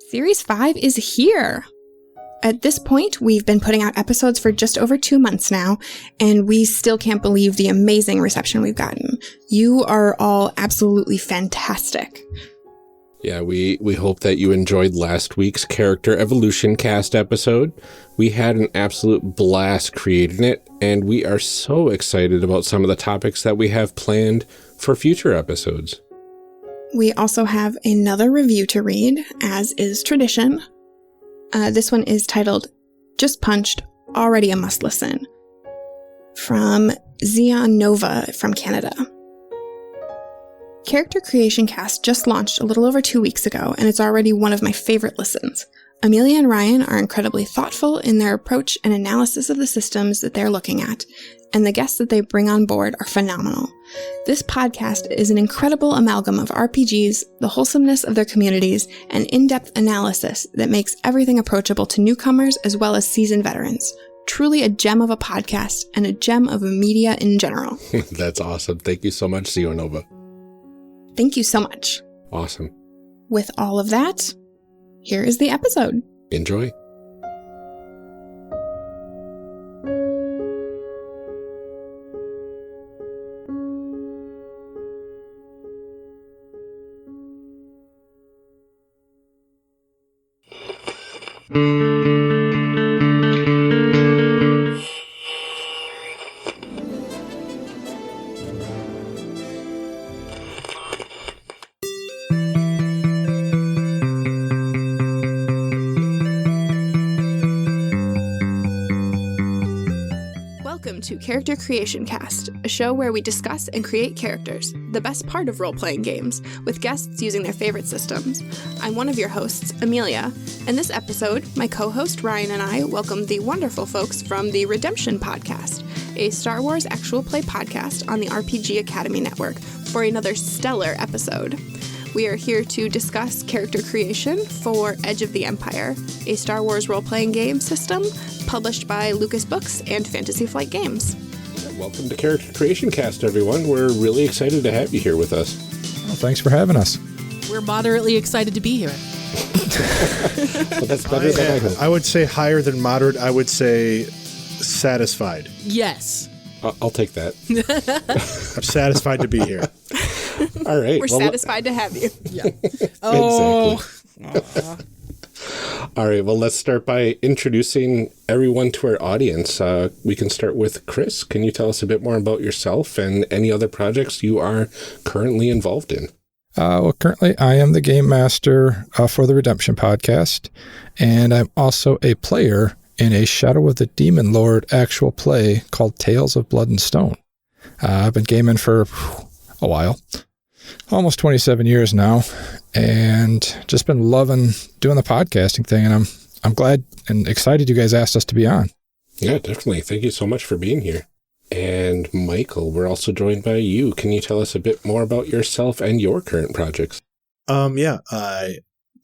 Series 5 is here! At this point, we've been putting out episodes for just over 2 months now, and we still can't believe the amazing reception we've gotten. You are all absolutely fantastic. Yeah, we hope that you enjoyed last week's Character Evolution cast episode. We had an absolute blast creating it, and we are so excited about some of the topics that we have planned for future episodes. We also have another review to read, as is tradition. This one is titled, Just Punched, Already a Must Listen, from Zion Nova from Canada. Character Creation Cast just launched a little over 2 weeks ago, and it's already one of my favorite listens. Amelia and Ryan are incredibly thoughtful in their approach and analysis of the systems that they're looking at, and the guests that they bring on board are phenomenal. This podcast is an incredible amalgam of RPGs, the wholesomeness of their communities, and in-depth analysis that makes everything approachable to newcomers as well as seasoned veterans. Truly a gem of a podcast and a gem of media in general. That's awesome. Thank you so much, Zionova. Thank you so much. Awesome. With all of that, here is the episode. Enjoy. Welcome to Character Creation Cast, a show where we discuss and create characters, the best part of role-playing games, with guests using their favorite systems. I'm one of your hosts, Amelia, and this episode, my co-host Ryan and I welcome the wonderful folks from the Redemption Podcast, a Star Wars actual play podcast on the RPG Academy Network, for another stellar episode. We are here to discuss character creation for Edge of the Empire, a Star Wars role-playing game system published by Lucas Books and Fantasy Flight Games. Welcome to Character Creation Cast, everyone. We're really excited to have you here with us. Well, thanks for having us. We're moderately excited to be here. Well, that's better than I hoped. I would say higher than moderate. I would say satisfied. Yes. I'll take that. I'm satisfied to be here. All right. We're satisfied to have you. Yeah. Oh. Exactly. All right. Well, let's start by introducing everyone to our audience. We can start with Chris. Can you tell us a bit more about yourself and any other projects you are currently involved in? Well, currently I am the game master for the Redemption Podcast, and I'm also a player in a Shadow of the Demon Lord actual play called Tales of Blood and Stone. I've been gaming for a while, almost 27 years now, and just been loving doing the podcasting thing, and I'm glad and excited you guys asked us to be on. Yeah, definitely. Thank you so much for being here. And Michael, we're also joined by you. Can you tell us a bit more about yourself and your current projects?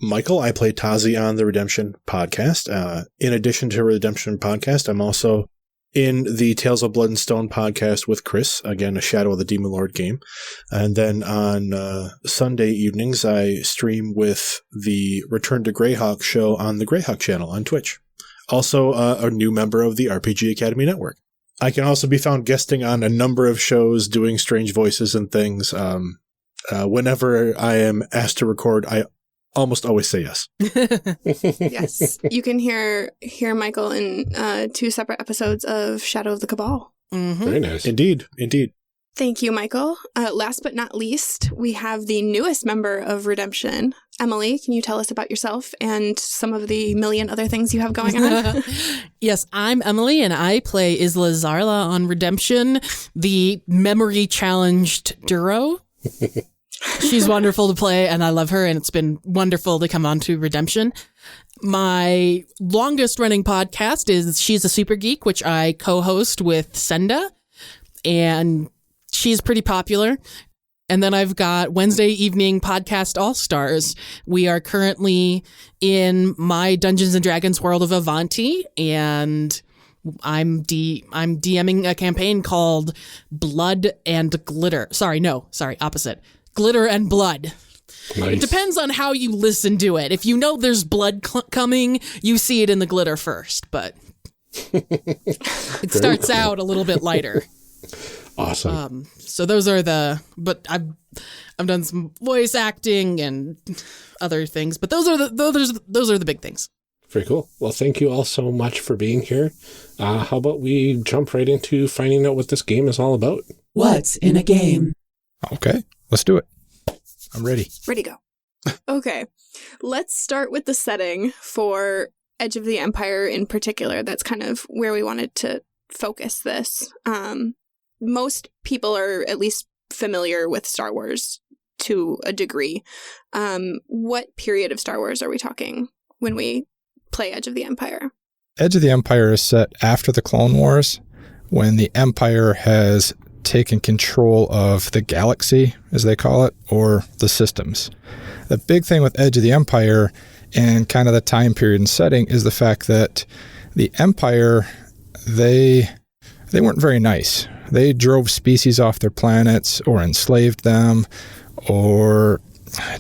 Michael, I play Tazi on the Redemption Podcast. In addition to Redemption Podcast, I'm also in the Tales of Blood and Stone podcast with Chris, again, a Shadow of the Demon Lord game. And then on Sunday evenings, I stream with the Return to Greyhawk show on the Greyhawk channel on Twitch. Also, a new member of the RPG Academy Network. I can also be found guesting on a number of shows, doing strange voices and things. Whenever I am asked to record, I almost always say yes. Yes. You can hear Michael in 2 separate episodes of Shadow of the Cabal. Mm-hmm. Very nice. Indeed. Thank you, Michael. Last but not least, we have the newest member of Redemption. Emily, can you tell us about yourself and some of the million other things you have going on? Yes, I'm Emily, and I play Isla Zarla on Redemption, the memory-challenged Duro. She's wonderful to play, and I love her, and it's been wonderful to come on to Redemption. My longest-running podcast is She's a Super Geek, which I co-host with Senda, and she's pretty popular. And then I've got Wednesday evening podcast Allstars. We are currently in my Dungeons and Dragons world of Avanti, and I'm DMing a campaign called Blood and Glitter. Sorry, opposite. Glitter and Blood. Nice. It depends on how you listen to it. If you know there's blood coming, you see it in the glitter first, but it starts out a little bit lighter. Awesome. So those are but I've done some voice acting and other things, but those are the big things. Very cool. Well, thank you all so much for being here. How about we jump right into finding out what this game is all about? What's in a game? Okay, let's do it. I'm ready. Ready to go. Okay, let's start with the setting for Edge of the Empire in particular. That's kind of where we wanted to focus this. Most people are at least familiar with Star Wars to a degree. What period of Star Wars are we talking when we play Edge of the Empire? Edge of the Empire is set after the Clone Wars, when the Empire has taken control of the galaxy, as they call it, or the systems. The big thing with Edge of the Empire and kind of the time period and setting is the fact that the Empire, they weren't very nice. They drove species off their planets or enslaved them or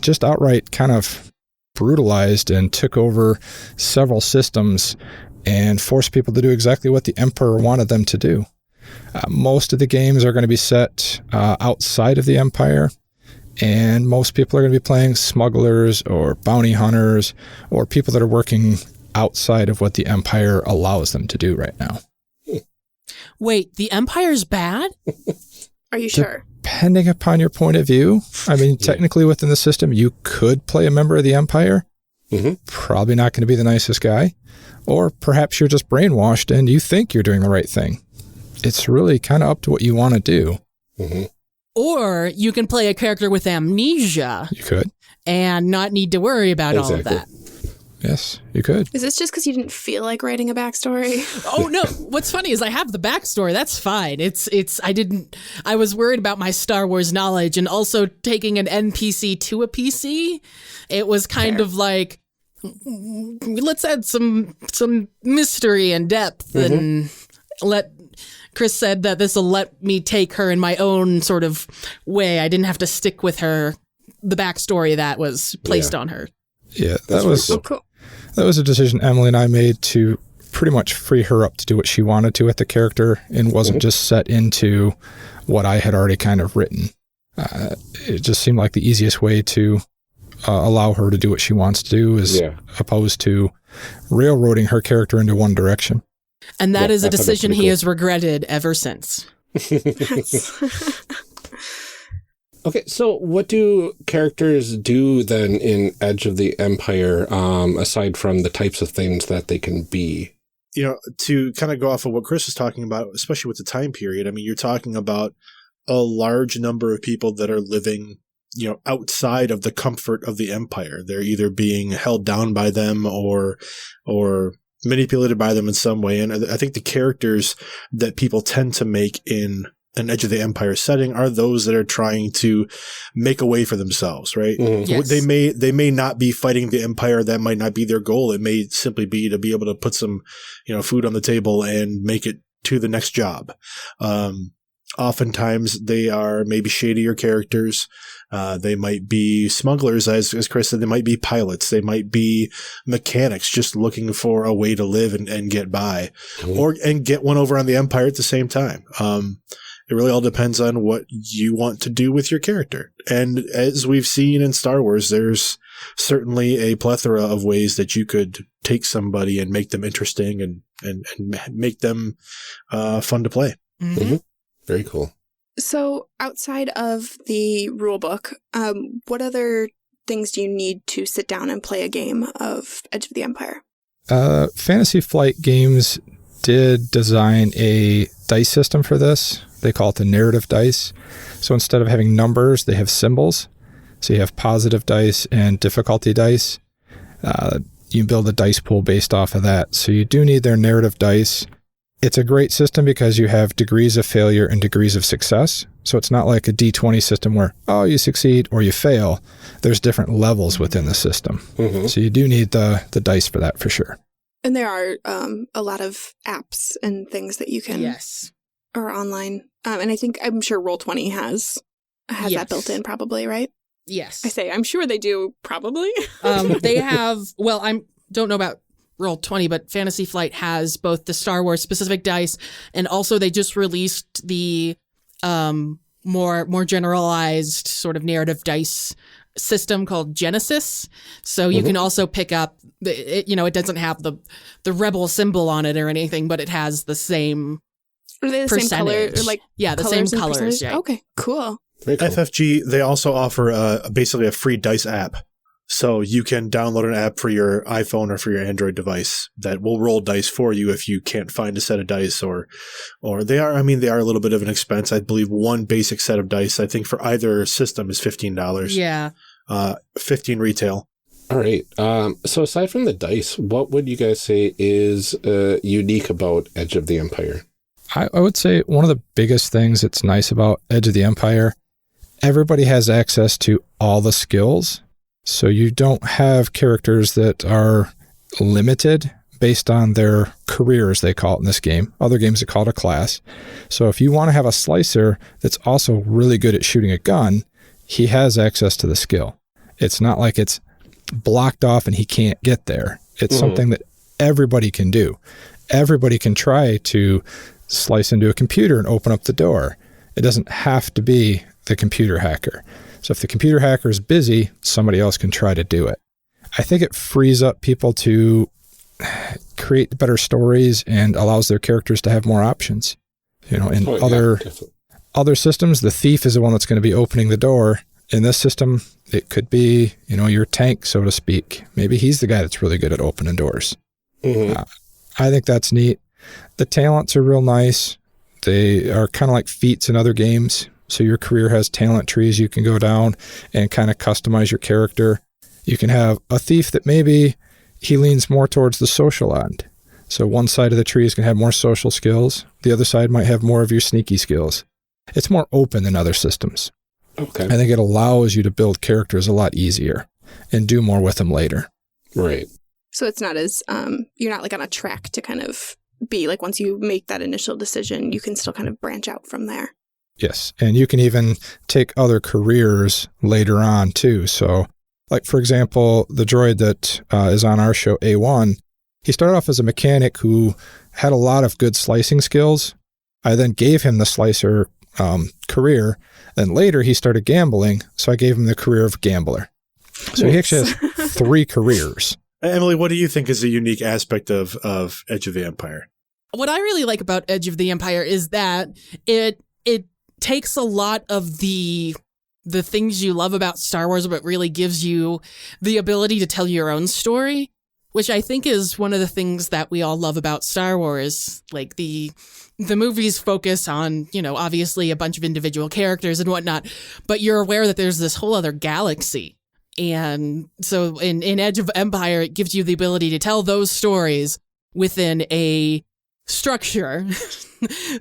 just outright kind of brutalized and took over several systems and forced people to do exactly what the Emperor wanted them to do. Most of the games are going to be set outside of the Empire, and most people are going to be playing smugglers or bounty hunters or people that are working outside of what the Empire allows them to do right now. Wait, the Empire's bad? Are you sure? Depending upon your point of view. I mean, technically within the system, you could play a member of the Empire. Mm-hmm. Probably not going to be the nicest guy. Or perhaps you're just brainwashed and you think you're doing the right thing. It's really kind of up to what you want to do. Mm-hmm. Or you can play a character with amnesia. You could. And not need to worry about all of that. Yes, you could. Is this just because you didn't feel like writing a backstory? Oh, no. What's funny is I have the backstory. That's fine. I was worried about my Star Wars knowledge and also taking an NPC to a PC. It was kind of like, let's add some mystery and depth and Chris said that this will let me take her in my own sort of way. I didn't have to stick with her, the backstory that was placed on her. Yeah, that was cool. That was a decision Emily and I made to pretty much free her up to do what she wanted to with the character and wasn't just set into what I had already kind of written. It just seemed like the easiest way to allow her to do what she wants to do as opposed to railroading her character into one direction. And that is a decision he has regretted ever since. Okay, so what do characters do then in Edge of the Empire, aside from the types of things that they can be? You know, to kind of go off of what Chris was talking about, especially with the time period, I mean, you're talking about a large number of people that are living, you know, outside of the comfort of the Empire. They're either being held down by them or manipulated by them in some way. And I think the characters that people tend to make in an Edge of the Empire setting are those that are trying to make a way for themselves, right? Mm-hmm. Yes. They may not be fighting the Empire. That might not be their goal. It may simply be to be able to put some, you know, food on the table and make it to the next job. Oftentimes they are maybe shadier characters. They might be smugglers, as Chris said. They might be pilots. They might be mechanics just looking for a way to live and get by, and get one over on the Empire at the same time. It really all depends on what you want to do with your character. And as we've seen in Star Wars, there's certainly a plethora of ways that you could take somebody and make them interesting and make them fun to play. Mm-hmm. Very cool. So outside of the rulebook, what other things do you need to sit down and play a game of Edge of the Empire? Fantasy Flight Games did design a dice system for this. They call it the narrative dice. So instead of having numbers, they have symbols. So you have positive dice and difficulty dice. You build a dice pool based off of that. So you do need their narrative dice. It's a great system because you have degrees of failure and degrees of success. So it's not like a D20 system where, oh, you succeed or you fail. There's different levels within the system. Mm-hmm. So you do need the dice for that for sure. And there are a lot of apps and things that you can or online. And I'm sure Roll20 has that built in probably, right? Yes. I say, I'm sure they do, probably. They have, well, don't know about Roll20, but Fantasy Flight has both the Star Wars specific dice, and also they just released the more generalized sort of narrative dice system called Genesis. So you can also pick up, it doesn't have the rebel symbol on it or anything, but it has the same Are they the percentage. same color? Or like yeah, the same and colors. percentage? Yeah. Okay, cool. Very cool. FFG, they also offer basically a free dice app. So you can download an app for your iPhone or for your Android device that will roll dice for you if you can't find a set of dice or they are a little bit of an expense. I believe one basic set of dice, I think for either system is $15. Yeah. 15 retail. All right. So aside from the dice, what would you guys say is unique about Edge of the Empire? I would say one of the biggest things that's nice about Edge of the Empire, everybody has access to all the skills. So you don't have characters that are limited based on their career, as they call it in this game. Other games they call it a class. So if you want to have a slicer that's also really good at shooting a gun, he has access to the skill. It's not like it's blocked off and he can't get there. It's something that everybody can do. Everybody can try to slice into a computer and open up the door. It doesn't have to be the computer hacker. So if the computer hacker is busy, somebody else can try to do it. I think it frees up people to create better stories and allows their characters to have more options. In other systems, the thief is the one that's going to be opening the door. In this system, it could be, your tank, so to speak. Maybe he's the guy that's really good at opening doors. I think that's neat. The talents are real nice. They are kind of like feats in other games. So your career has talent trees you can go down and kind of customize your character. You can have a thief that maybe he leans more towards the social end. So one side of the tree is going to have more social skills. The other side might have more of your sneaky skills. It's more open than other systems. Okay. I think it allows you to build characters a lot easier and do more with them later. Right. So it's not as, you're not like on a track to kind of be like, once you make that initial decision, you can still kind of branch out from there. Yes, and you can even take other careers later on too. So, like for example, the droid that is on our show, A1, he started off as a mechanic who had a lot of good slicing skills. I then gave him the slicer career, and later he started gambling, so I gave him the career of gambler. So he actually has 3 careers. Emily, what do you think is a unique aspect of Edge of the Empire? What I really like about Edge of the Empire is that it takes a lot of the things you love about Star Wars, but really gives you the ability to tell your own story, which I think is one of the things that we all love about Star Wars. Like the movies focus on, obviously a bunch of individual characters and whatnot, but you're aware that there's this whole other galaxy. And so in Edge of Empire, it gives you the ability to tell those stories within a structure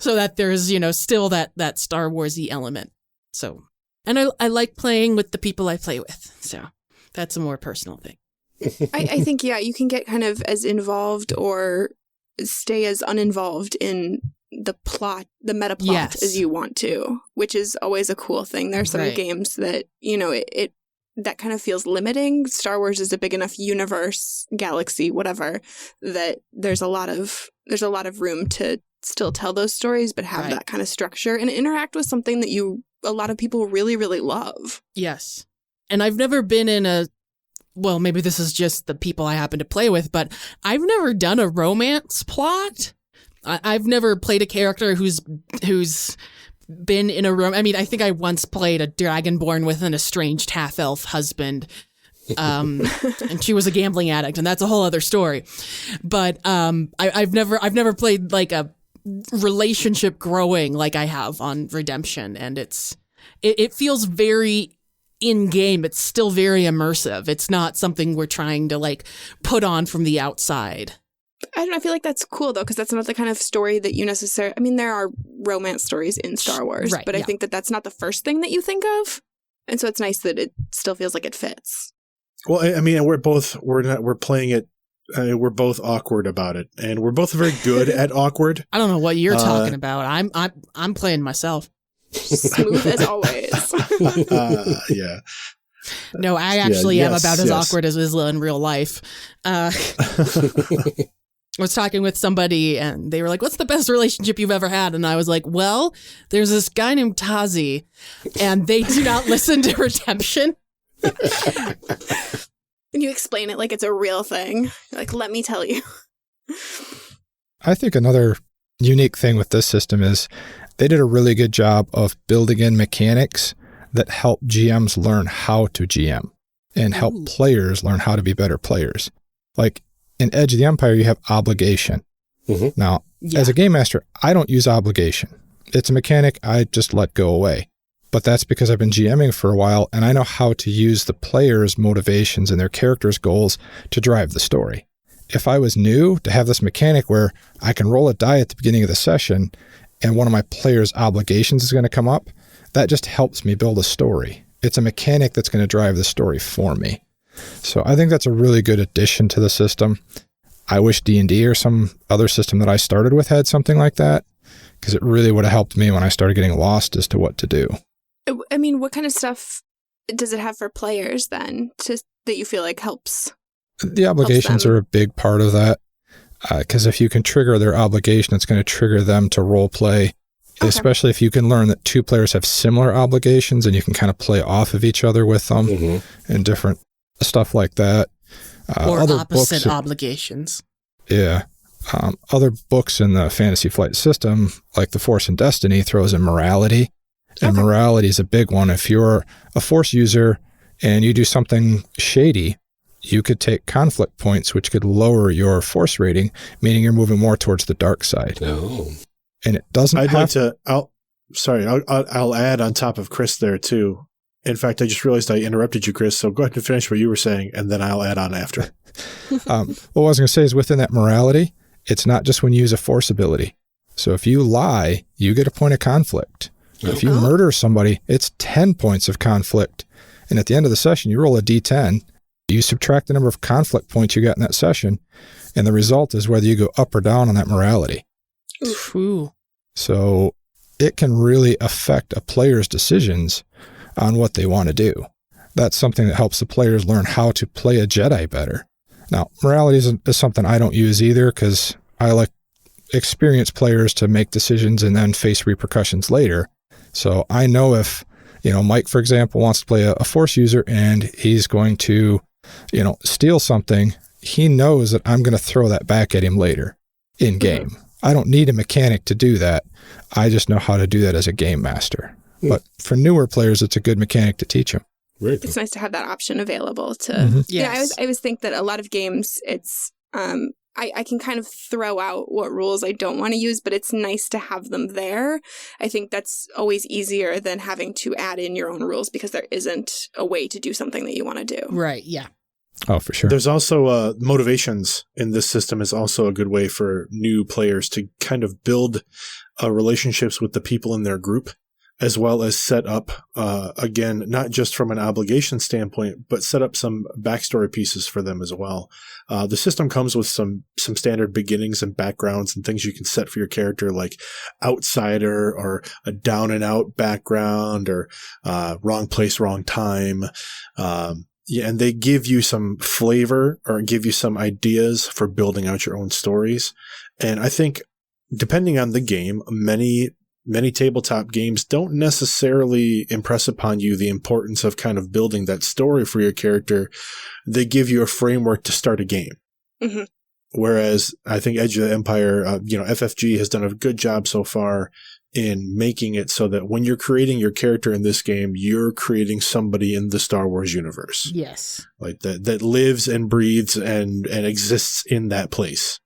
so that there's, still that Star Wars-y element. So, and I like playing with the people I play with. So that's a more personal thing. I think, you can get kind of as involved or stay as uninvolved in the plot, the meta plot as you want to, which is always a cool thing. There are some games that, it that kind of feels limiting. Star Wars is a big enough universe, galaxy, whatever, that there's a lot of room to still tell those stories, but have that kind of structure and interact with something that a lot of people really, really love. Yes. And I've never been in well, maybe this is just the people I happen to play with, but I've never done a romance plot. I've never played a character who's been in a room. I mean, I think I once played a dragonborn with an estranged half-elf husband. And she was a gambling addict, and that's a whole other story. But I've never played like a relationship growing like I have on Redemption, and it feels very in-game. It's still very immersive. It's not something we're trying to like put on from the outside. I don't know. I feel like that's cool, though, because that's not the kind of story that you necessarily... I mean, there are romance stories in Star Wars, but I think that that's not the first thing that you think of. And so it's nice that it still feels like it fits. Well, I mean, we're playing it... we're both awkward about it, and we're both very good at awkward. I don't know what you're talking about. I'm playing myself. Smooth as always. Yeah. No, I actually am yes, about as yes. awkward as Isla in real life. I was talking with somebody and they were like, what's the best relationship you've ever had? And I was like, well, there's this guy named Tazi and they do not listen to Redemption. And you explain it like it's a real thing. Like, let me tell you. I think another unique thing with this system is they did a really good job of building in mechanics that help GMs learn how to GM and help players learn how to be better players. Like in Edge of the Empire, you have obligation. Mm-hmm. Now, as a game master, I don't use obligation. It's a mechanic I just let go away. But that's because I've been GMing for a while and I know how to use the players' motivations and their characters' goals to drive the story. If I was new to have this mechanic where I can roll a die at the beginning of the session and one of my players' obligations is going to come up, that just helps me build a story. It's a mechanic that's going to drive the story for me. So I think that's a really good addition to the system. I wish D&D or some other system that I started with had something like that, because it really would have helped me when I started getting lost as to what to do. I mean, what kind of stuff does it have for players then that you feel like helps? The obligations are a big part of that, because if you can trigger their obligation, it's going to trigger them to role play, especially if you can learn that two players have similar obligations and you can kind of play off of each other with them and different stuff like that. Or other opposite books, obligations. Yeah. Other books in the Fantasy Flight system, like The Force and Destiny, throws in morality. And morality is a big one. If you're a Force user and you do something shady, you could take conflict points, which could lower your Force rating, meaning you're moving more towards the dark side. Oh. And it doesn't I'll add on top of Chris there too. In fact, I just realized I interrupted you, Chris, so go ahead and finish what you were saying, and then I'll add on after. What I was going to say is within that morality, it's not just when you use a Force ability. So if you lie, you get a point of conflict. If you murder somebody, it's 10 points of conflict. And at the end of the session, you roll a D10, you subtract the number of conflict points you got in that session, and the result is whether you go up or down on that morality. Ooh. So it can really affect a player's decisions on what they want to do. That's something that helps the players learn how to play a Jedi better. Now, morality is something I don't use either because I like experienced players to make decisions and then face repercussions later. So I know if, Mike, for example, wants to play a Force user and he's going to, steal something, he knows that I'm going to throw that back at him later in game. I don't need a mechanic to do that. I just know how to do that as a game master. But for newer players, it's a good mechanic to teach them. Right. It's nice to have that option available to. Yes. I always think that a lot of games, it's I can kind of throw out what rules I don't want to use, but it's nice to have them there. I think that's always easier than having to add in your own rules because there isn't a way to do something that you want to do. Right. Yeah. Oh, for sure. There's also motivations in this system is also a good way for new players to kind of build relationships with the people in their group, as well as set up, again, not just from an obligation standpoint, but set up some backstory pieces for them as well. The system comes with some standard beginnings and backgrounds and things you can set for your character, like outsider or a down and out background or wrong place, wrong time. And they give you some flavor or give you some ideas for building out your own stories. And I think depending on the game, many tabletop games don't necessarily impress upon you the importance of kind of building that story for your character. They give you a framework to start a game. Mm-hmm. Whereas I think Edge of the Empire, FFG has done a good job so far in making it so that when you're creating your character in this game, you're creating somebody in the Star Wars universe. Yes. Like that lives and breathes and exists in that place.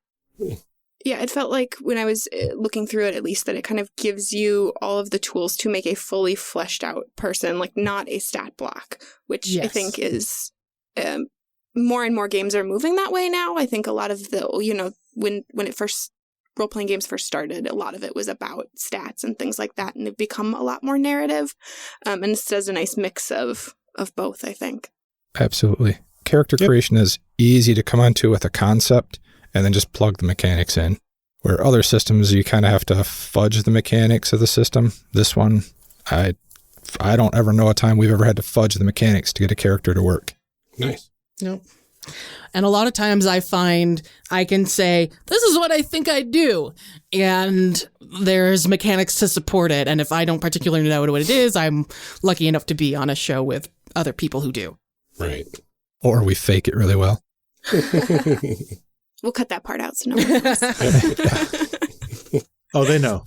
Yeah, it felt like when I was looking through it, at least, that it kind of gives you all of the tools to make a fully fleshed out person, like not a stat block, which I think is more and more games are moving that way now. I think a lot of the, when it first, role-playing games first started, a lot of it was about stats and things like that, and they've become a lot more narrative. And this does a nice mix of both, I think. Absolutely. Character creation is easy to come onto with a concept and then just plug the mechanics in. Where other systems, you kind of have to fudge the mechanics of the system. This one, I I don't ever know a time we've ever had to fudge the mechanics to get a character to work. Nice. Nope. And a lot of times I find I can say, this is what I think I do. And there's mechanics to support it. And if I don't particularly know what it is, I'm lucky enough to be on a show with other people who do. Right. Or we fake it really well. We'll cut that part out so no one knows. Oh, they know.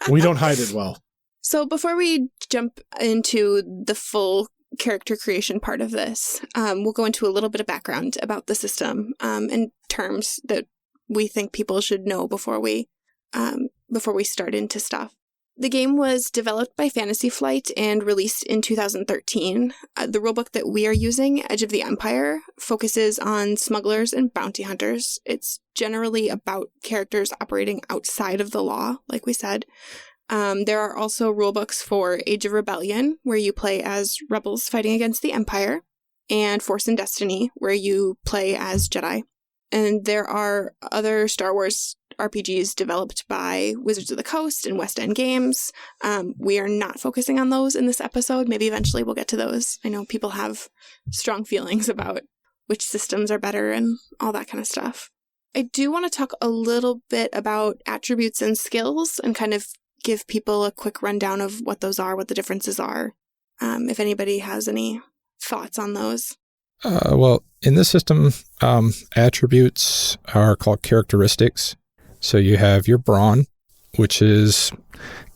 We don't hide it well. So before we jump into the full character creation part of this, we'll go into a little bit of background about the system and terms that we think people should know before we start into stuff. The game was developed by Fantasy Flight and released in 2013. The rulebook that we are using, Edge of the Empire, focuses on smugglers and bounty hunters. It's generally about characters operating outside of the law, like we said. There are also rulebooks for Age of Rebellion, where you play as rebels fighting against the Empire, and Force and Destiny, where you play as Jedi. And there are other Star Wars RPGs developed by Wizards of the Coast and West End Games. We are not focusing on those in this episode. Maybe eventually we'll get to those. I know people have strong feelings about which systems are better and all that kind of stuff. I do want to talk a little bit about attributes and skills and kind of give people a quick rundown of what those are, what the differences are, if anybody has any thoughts on those. Well, in this system, attributes are called characteristics. So you have your brawn, which is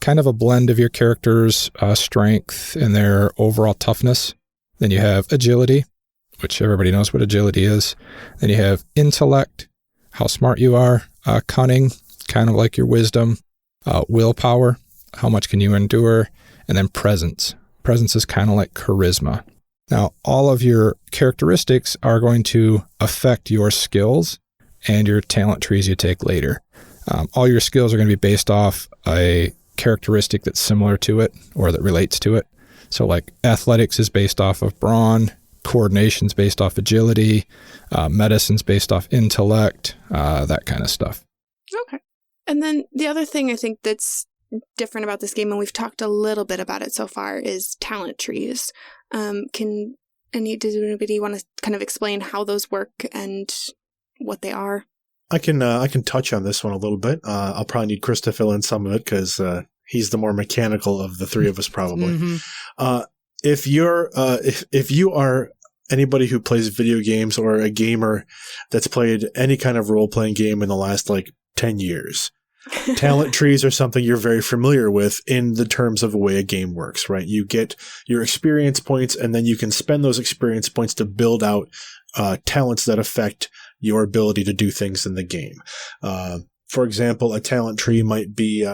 kind of a blend of your character's strength and their overall toughness. Then you have agility, which everybody knows what agility is. Then you have intellect, how smart you are, cunning, kind of like your wisdom, willpower, how much can you endure, and then presence. Presence is kind of like charisma. Now, all of your characteristics are going to affect your skills and your talent trees you take later. All your skills are going to be based off a characteristic that's similar to it or that relates to it. So like athletics is based off of brawn, coordination's based off agility, medicine's based off intellect, that kind of stuff. Okay. And then the other thing I think that's different about this game, and we've talked a little bit about it so far, is talent trees. Does anybody want to kind of explain how those work and what they are? I can touch on this one a little bit. I'll probably need Chris to fill in some of it because he's the more mechanical of the three of us, probably. Mm-hmm. If you are anybody who plays video games or a gamer that's played any kind of role playing game in the last 10 years, talent trees are something you're very familiar with in the terms of the way a game works, right? You get your experience points, and then you can spend those experience points to build out talents that affect your ability to do things in the game. For example, a talent tree might be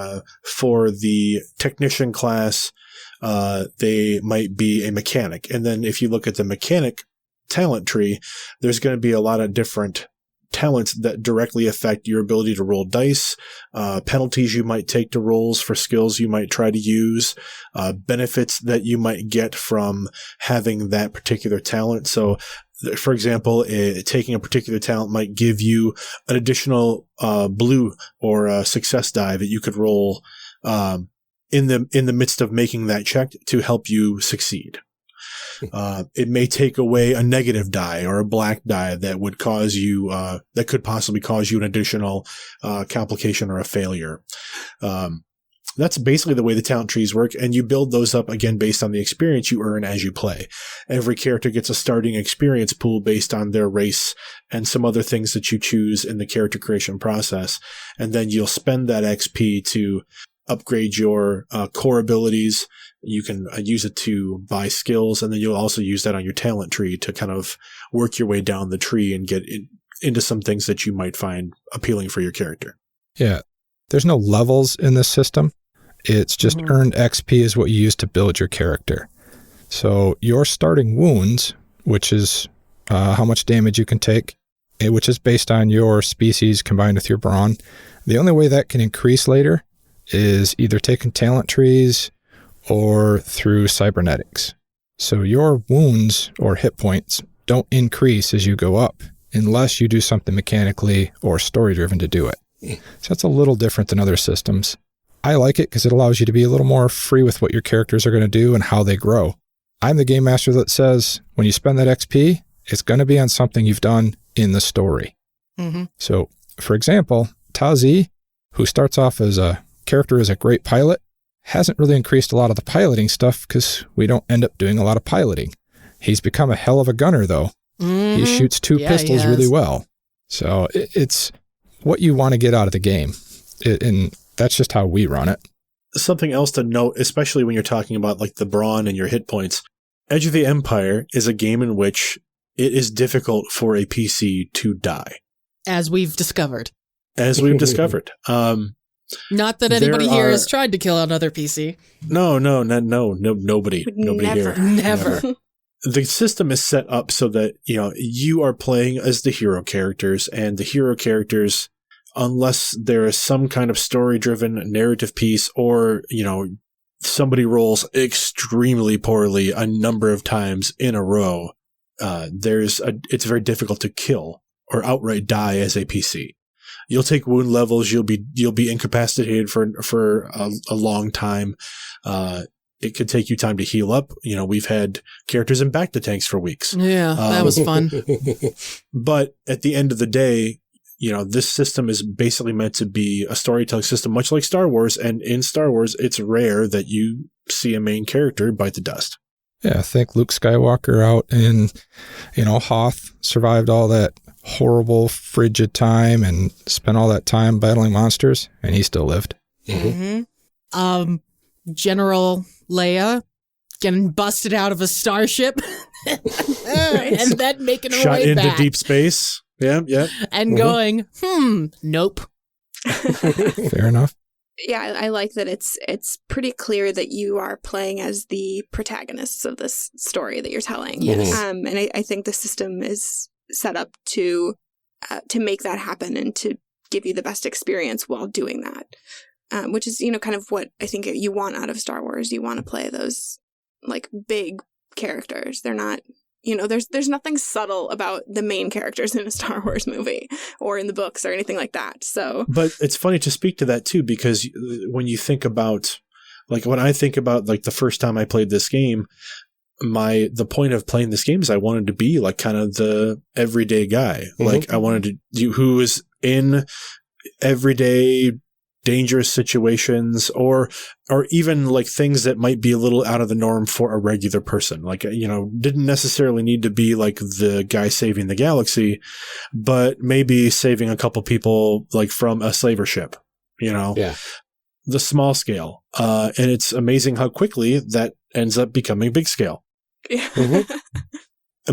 for the technician class, they might be a mechanic. And then if you look at the mechanic talent tree, there's going to be a lot of different talents that directly affect your ability to roll dice, penalties you might take to rolls for skills you might try to use, benefits that you might get from having that particular talent. So, for example, taking a particular talent might give you an additional blue or a success die that you could roll in the midst of making that check to help you succeed. It may take away a negative die or a black die that would cause you, that could possibly cause you an additional complication or a failure. That's basically the way the talent trees work, and you build those up again based on the experience you earn as you play. Every character gets a starting experience pool based on their race and some other things that you choose in the character creation process, and then you'll spend that XP to upgrade your core abilities. You can use it to buy skills, and then you'll also use that on your talent tree to kind of work your way down the tree and get into some things that you might find appealing for your character. Yeah. There's no levels in this system. It's just earned XP is what you use to build your character. So your starting wounds, which is how much damage you can take, which is based on your species combined with your brawn. The only way that can increase later is either taking talent trees or through cybernetics. So your wounds or hit points don't increase as you go up unless you do something mechanically or story-driven to do it. So that's a little different than other systems. I like it because it allows you to be a little more free with what your characters are going to do and how they grow. I'm the game master that says when you spend that XP, it's going to be on something you've done in the story. Mm-hmm. So, for example, Tazi, who starts off as a character as a great pilot, hasn't really increased a lot of the piloting stuff because we don't end up doing a lot of piloting. He's become a hell of a gunner, though. Mm-hmm. He shoots two pistols really well. So it's what you want to get out of the game. And that's just how we run it. Something else to note, especially when you're talking about like the brawn and your hit points, Edge of the Empire is a game in which it is difficult for a PC to die. As we've discovered. Not that anybody here has tried to kill another PC. No, nobody here. Never. The system is set up so that, you are playing as the hero characters, and the hero characters, unless there is some kind of story-driven narrative piece or, somebody rolls extremely poorly a number of times in a row, it's very difficult to kill or outright die as a PC. You'll take wound levels. You'll be incapacitated for a long time. It could take you time to heal up. We've had characters in back to tanks for weeks. Yeah, that was fun. But at the end of the day, this system is basically meant to be a storytelling system, much like Star Wars. And in Star Wars, it's rare that you see a main character bite the dust. Yeah, I think Luke Skywalker out in, Hoth survived all that horrible, frigid time and spent all that time battling monsters, and he still lived. Mm-hmm. General Leia getting busted out of a starship and then making her shot way into back. deep space. Yeah. And going, nope. Fair enough. Yeah, I like that it's pretty clear that you are playing as the protagonists of this story that you're telling. Yes. And I think the system is set up to make that happen and to give you the best experience while doing that, which is, kind of what I think you want out of Star Wars. You want to play those like big characters. They're not, there's nothing subtle about the main characters in a Star Wars movie or in the books or anything like that. So, but it's funny to speak to that too, because when you think about, like, when I think about like the first time I played this game, the point of playing this game is I wanted to be like kind of the everyday guy. Mm-hmm. Like I wanted to do who is in everyday dangerous situations or even like things that might be a little out of the norm for a regular person. Like, didn't necessarily need to be like the guy saving the galaxy, but maybe saving a couple people like from a slaver ship, Yeah. The small scale. And it's amazing how quickly that ends up becoming big scale. Yeah. Mm-hmm.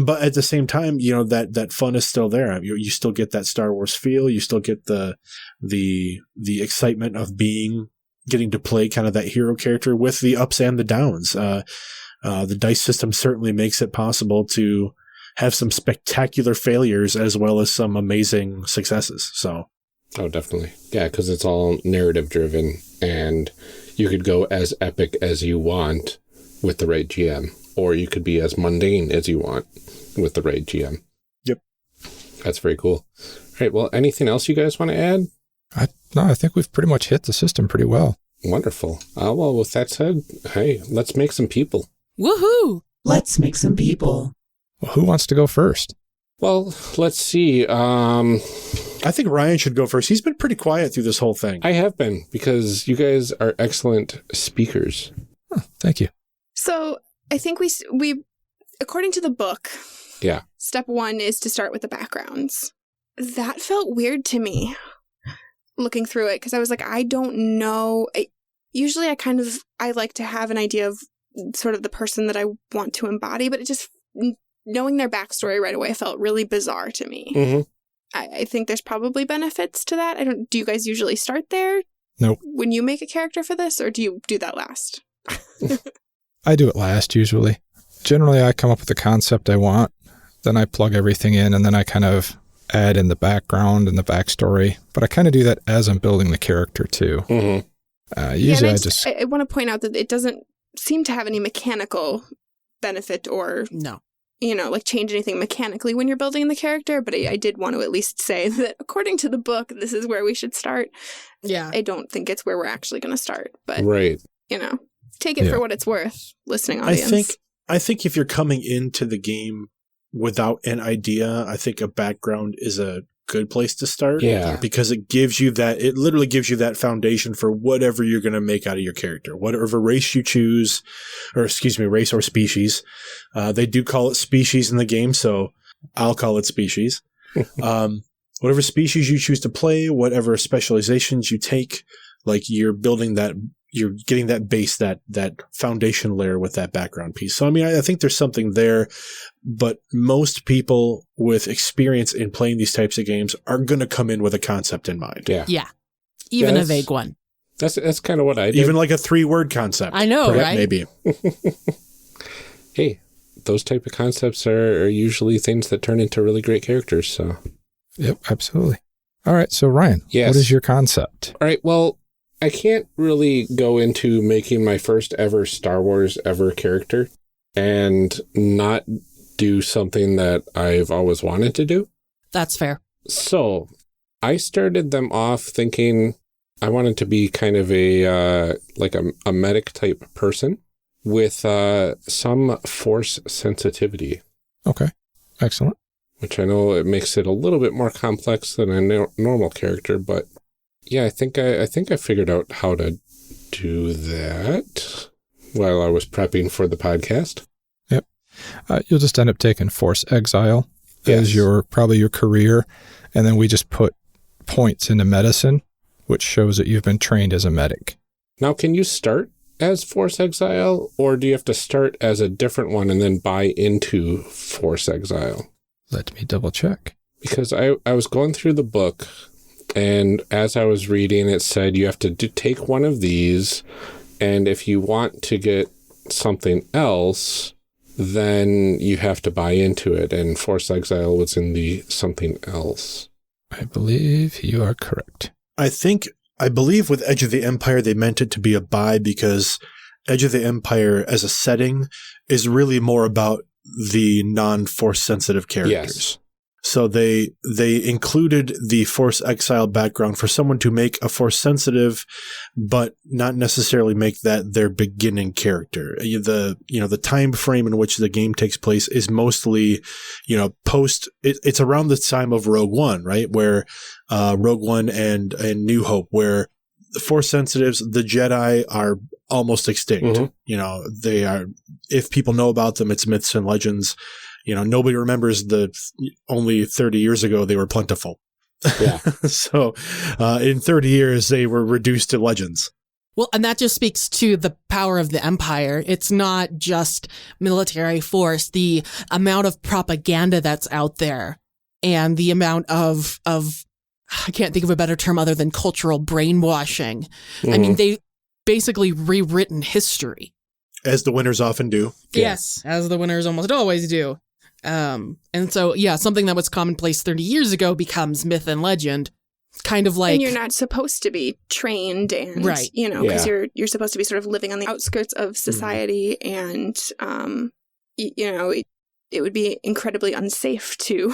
But at the same time, that fun is still there. You still get that Star Wars feel. You still get the excitement of getting to play kind of that hero character with the ups and the downs. The dice system certainly makes it possible to have some spectacular failures as well as some amazing successes. So, oh, definitely, yeah, because it's all narrative driven, and you could go as epic as you want with the right GM. Or you could be as mundane as you want with the right GM. Yep. That's very cool. All right. Well, anything else you guys want to add? No, I think we've pretty much hit the system pretty well. Wonderful. Well, with that said, hey, let's make some people. Woohoo! Let's make some people. Well, who wants to go first? Well, let's see. I think Ryan should go first. He's been pretty quiet through this whole thing. I have been, because you guys are excellent speakers. Oh, thank you. So I think we according to the book, yeah, step 1 is to start with the backgrounds. That felt weird to me looking through it, because I was like, I don't know. Usually I like to have an idea of sort of the person that I want to embody, but it just, knowing their backstory right away felt really bizarre to me. Mm-hmm. I think there's probably benefits to that. Do you guys usually start there? Nope. When you make a character for this, or do you do that last? I do it last, usually. Generally, I come up with the concept I want, then I plug everything in, and then I kind of add in the background and the backstory. But I kind of do that as I'm building the character, too. Mm-hmm. Usually I want to point out that it doesn't seem to have any mechanical benefit or... No. like change anything mechanically when you're building the character, but I did want to at least say that according to the book, this is where we should start. Yeah. I don't think it's where we're actually going to start, but Right. Take it for what it's worth, listening audience. I think if you're coming into the game without an idea, I think a background is a good place to start. Yeah. Because it literally gives you that foundation for whatever you're going to make out of your character. Whatever race you choose, race or species. They do call it species in the game, so I'll call it species. Whatever species you choose to play, whatever specializations you take, like you're building that, you're getting that base, that foundation layer with that background piece. So, I mean, I think there's something there, but most people with experience in playing these types of games are going to come in with a concept in mind. Yeah. Yeah. Even a vague one. That's kind of what I did. Even like a 3-word concept. I know, right? Maybe. Hey, those type of concepts are usually things that turn into really great characters. So. Yep, absolutely. All right, so Ryan, Yes. what is your concept? All right, well, I can't really go into making my first ever Star Wars ever character and not do something that I've always wanted to do. That's fair. So I started them off thinking I wanted to be kind of a medic type person with some force sensitivity. Okay, excellent. Which I know it makes it a little bit more complex than a normal character, but yeah, I think I figured out how to do that while I was prepping for the podcast. Yep. You'll just end up taking Force Exile as Yes. probably your career, and then we just put points into medicine, which shows that you've been trained as a medic. Now, can you start as Force Exile, or do you have to start as a different one and then buy into Force Exile? Let me double check. Because I was going through the book, and as I was reading, it said you have to take one of these, and if you want to get something else, then you have to buy into it, and Force Exile was in the something else. I believe you are correct. I believe with Edge of the Empire, they meant it to be a buy because Edge of the Empire as a setting is really more about the non-force sensitive characters. Yes. So they included the Force Exile background for someone to make a Force sensitive, but not necessarily make that their beginning character. The time frame in which the game takes place is mostly, it's around the time of Rogue One, right? Where Rogue One and New Hope, where the Force sensitives, the Jedi are almost extinct. Mm-hmm. They are, if people know about them, it's myths and legends. Nobody remembers only 30 years ago they were plentiful. Yeah. So in 30 years, they were reduced to legends. Well, and that just speaks to the power of the Empire. It's not just military force, the amount of propaganda that's out there and the amount of I can't think of a better term other than cultural brainwashing. Mm-hmm. I mean, they basically rewritten history. As the winners often do. Yes, as the winners almost always do. And so, yeah, something that was commonplace 30 years ago becomes myth and legend. Kind of like... And you're not supposed to be trained and, right. Because you're supposed to be sort of living on the outskirts of society and, it would be incredibly unsafe to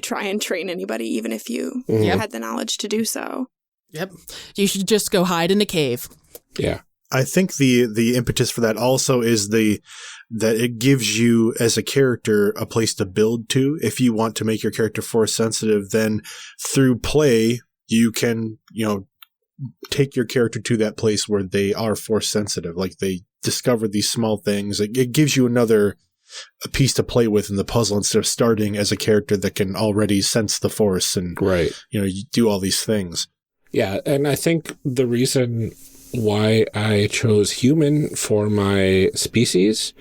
try and train anybody, even if you had the knowledge to do so. Yep. You should just go hide in a cave. Yeah. I think the impetus for that also is that it gives you as a character a place to build to. If you want to make your character force sensitive, then through play, you can, take your character to that place where they are force sensitive. Like they discover these small things. It gives you a piece to play with in the puzzle instead of starting as a character that can already sense the force and, right. You do all these things. Yeah. And I think the reason why I chose human for my species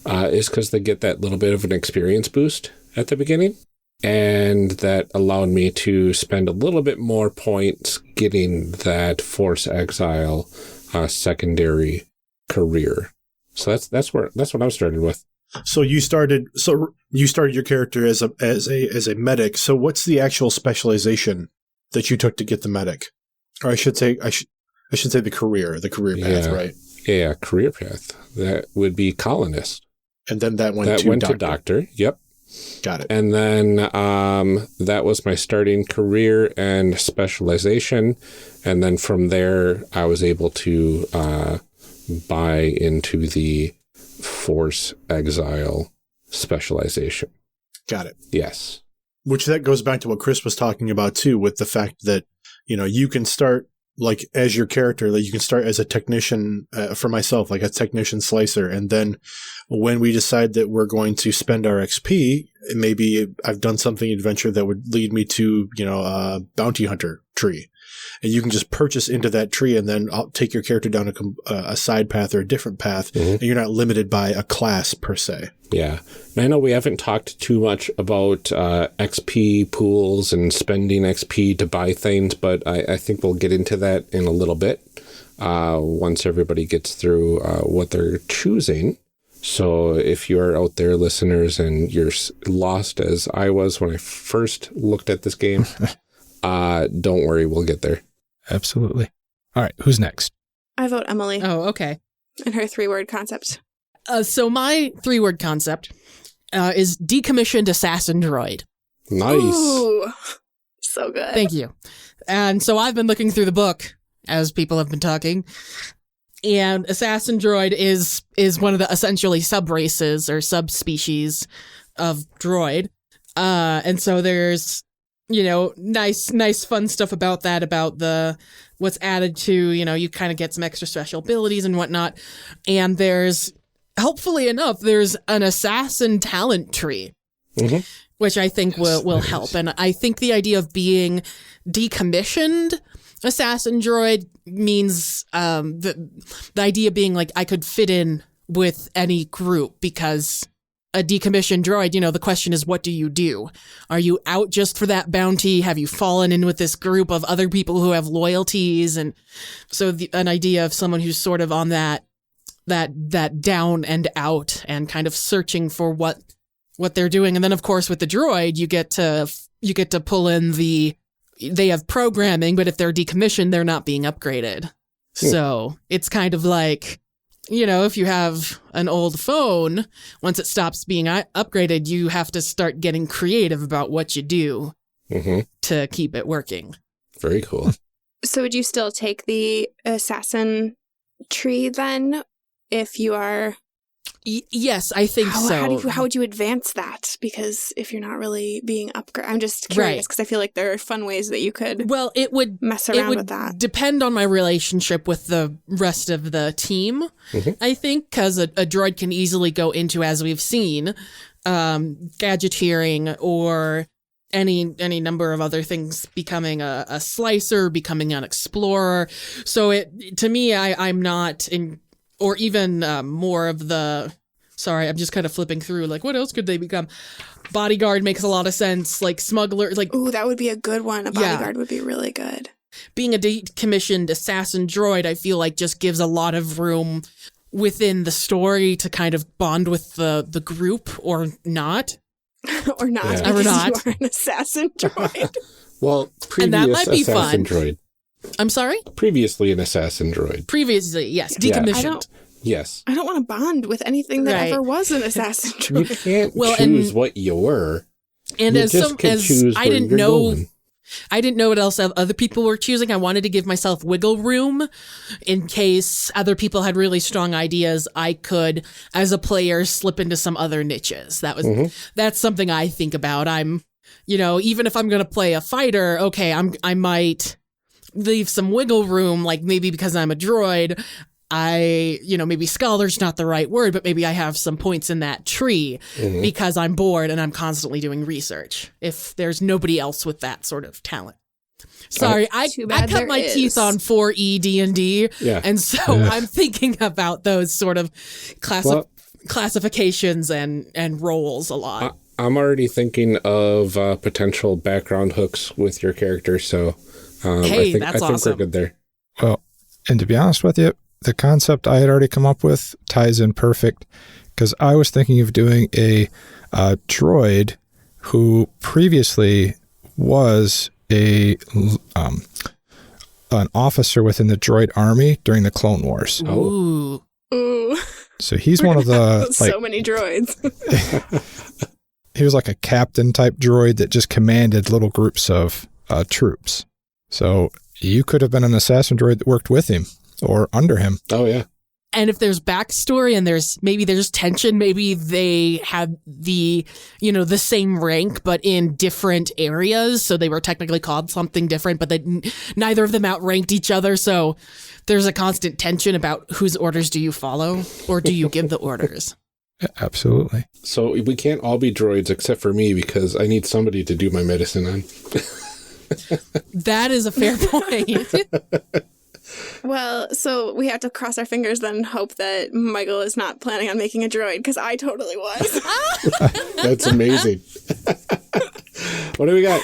is because they get that little bit of an experience boost at the beginning. And that allowed me to spend a little bit more points getting that Force Exile secondary career. So that's what I started with. So you started your character as a medic. So what's the actual specialization that you took to get the medic? Or I should say the career path, right? Yeah, career path. That would be colonist. And then that went to doctor. Yep. Got it. And then that was my starting career and specialization. And then from there, I was able to buy into the Force Exile specialization. Got it. Yes. Which that goes back to what Chris was talking about too, with the fact that, you can start like as your character, like you can start as a technician for myself, like a technician slicer. And then when we decide that we're going to spend our XP, maybe I've done something adventure that would lead me to, a bounty hunter tree. And you can just purchase into that tree and then I'll take your character down a side path or a different path. Mm-hmm. And you're not limited by a class per se. Yeah. And I know we haven't talked too much about XP pools and spending XP to buy things, but I think we'll get into that in a little bit once everybody gets through what they're choosing. So if you're out there, listeners, and you're lost as I was when I first looked at this game, don't worry, we'll get there. Absolutely. All right, who's next? I vote Emily. Oh, okay. And her 3-word concept. So my 3-word concept is decommissioned assassin droid. Nice. Ooh, so good. Thank you. And so I've been looking through the book as people have been talking. And assassin droid is one of the essentially sub-races or subspecies of droid. And so there's, nice fun stuff about that, about what's added to, you kind of get some extra special abilities and whatnot. And there's, helpfully enough, there's an assassin talent tree, mm-hmm. which I think will help. And I think the idea of being decommissioned assassin droid means the idea being like I could fit in with any group, because a decommissioned droid, the question is, what do you do? Are you out just for that bounty? Have you fallen in with this group of other people who have loyalties? And so an idea of someone who's sort of on that down and out and kind of searching for what they're doing. And then of course with the droid, you get to pull in they have programming, but if they're decommissioned, they're not being upgraded. So it's kind of like, if you have an old phone, once it stops being upgraded, you have to start getting creative about what you do mm-hmm. to keep it working. Very cool. So would you still take the assassin tree then, if you are... Yes, I think so. How would you advance that? Because if you're not really being upgraded, I'm just curious, because I feel like there are fun ways that you could it would mess around with that. Depend on my relationship with the rest of the team, mm-hmm. I think, because a droid can easily go into, as we've seen, gadgeteering or any number of other things, becoming a slicer, becoming an explorer. So to me, I'm not in... Or even more of sorry, I'm just kind of flipping through, like, what else could they become? Bodyguard makes a lot of sense, like smuggler, like... Ooh, that would be a good one. A bodyguard would be really good. Being a decommissioned assassin droid, I feel like just gives a lot of room within the story to kind of bond with the group, or not. Or not, yeah. because or not. You are an assassin droid. Well, previous and that might be assassin fun. droid. I'm sorry? Previously an assassin droid. Previously, yes. Decommissioned. Yes. I don't want to bond with anything that ever was an assassin droid. You can't choose what you were. And you as I didn't know what else other people were choosing, I wanted to give myself wiggle room in case other people had really strong ideas. I could, as a player, slip into some other niches. That's something I think about. I'm, even if I'm going to play a fighter, okay, I might leave some wiggle room, like maybe because I'm a droid, maybe scholar's not the right word, but maybe I have some points in that tree mm-hmm. because I'm bored and I'm constantly doing research, if there's nobody else with that sort of talent. Sorry, I cut my teeth on 4E D&D, and so I'm thinking about those sort of classifications and roles a lot. I'm already thinking of potential background hooks with your character, so... I think awesome. We're good there. Well, and to be honest with you, the concept I had already come up with ties in perfect, because I was thinking of doing a droid who previously was an officer within the droid army during the Clone Wars. Ooh. So he's one of the so many droids. he was like a captain type droid that just commanded little groups of troops. So you could have been an assassin droid that worked with him or under him. Oh, yeah. And if there's backstory and there's tension, maybe they had the same rank, but in different areas. So they were technically called something different, but neither of them outranked each other. So there's a constant tension about whose orders do you follow or do you give the orders? Yeah, absolutely. So we can't all be droids except for me because I need somebody to do my medicine on. That is a fair point. Well, so we have to cross our fingers then and hope that Michael is not planning on making a droid, because I totally was. That's amazing. What do we got?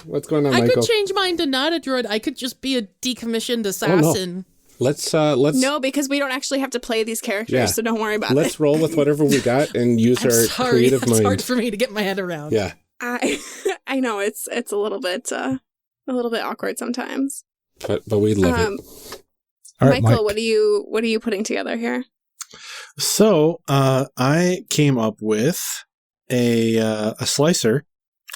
What's going on, Michael? I could change mine to not a droid. I could just be a decommissioned assassin. Let's No, because we don't actually have to play these characters, so don't worry about it. Let's roll with whatever we got and use our creative mind. It's hard for me to get my head around. Yeah. I know it's a little bit awkward sometimes. But we love it. All right, Michael, Mike. what are you putting together here? So I came up with a slicer.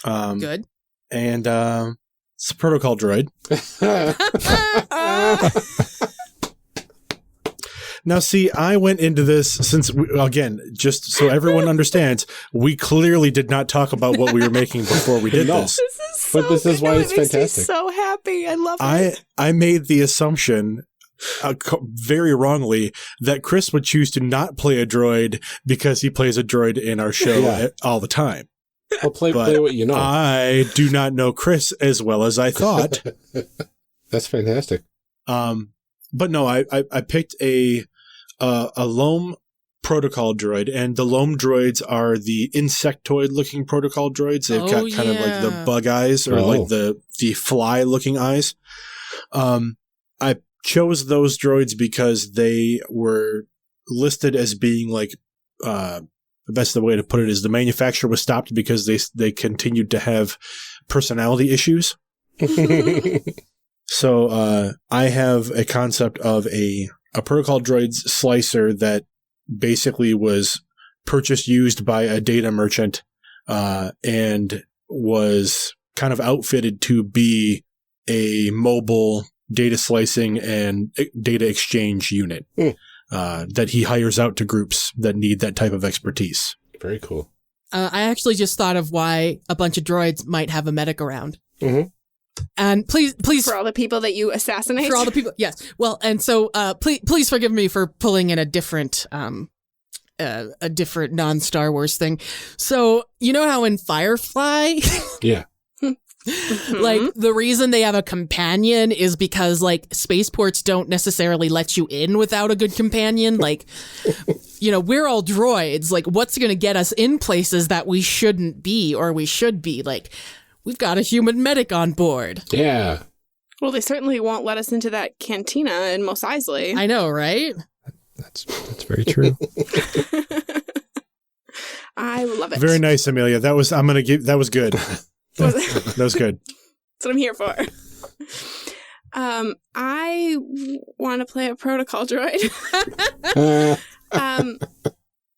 Good. And it's a protocol droid. Now, see, I went into this since, again, just so everyone understands, we clearly did not talk about what we were making before we did this. This is so But this is why it's it makes fantastic. me so happy. I love it. I made the assumption, very wrongly, that Chris would choose to not play a droid because he plays a droid in our show all the time. Well, play what you know. I do not know Chris as well as I thought. That's fantastic. But no, I picked a Loam protocol droid, and the Loam droids are the insectoid-looking protocol droids. They've got kind of like the bug eyes or like the fly-looking eyes. I chose those droids because they were listed as being like the best way to put it is the manufacturer was stopped because they continued to have personality issues. So I have a concept of a protocol droid slicer that basically was purchased used by a data merchant and was kind of outfitted to be a mobile data slicing and data exchange unit that he hires out to groups that need that type of expertise. Very cool. I actually just thought of why a bunch of droids might have a medic around. Mm-hmm. And please, for all the people that you assassinate. For all the people, yes. Well, and so please forgive me for pulling in a different non-Star Wars thing. So you know how in Firefly, Yeah. like the reason they have a companion is because like spaceports don't necessarily let you in without a good companion. Like, we're all droids. Like, what's going to get us in places that we shouldn't be or we should be? Like, we've got a human medic on board. Yeah. Well, they certainly won't let us into that cantina in Mos Eisley. I know, right? That's very true. I love it. Very nice, Amelia. That was good. That was good. That's what I'm here for. I want to play a protocol droid.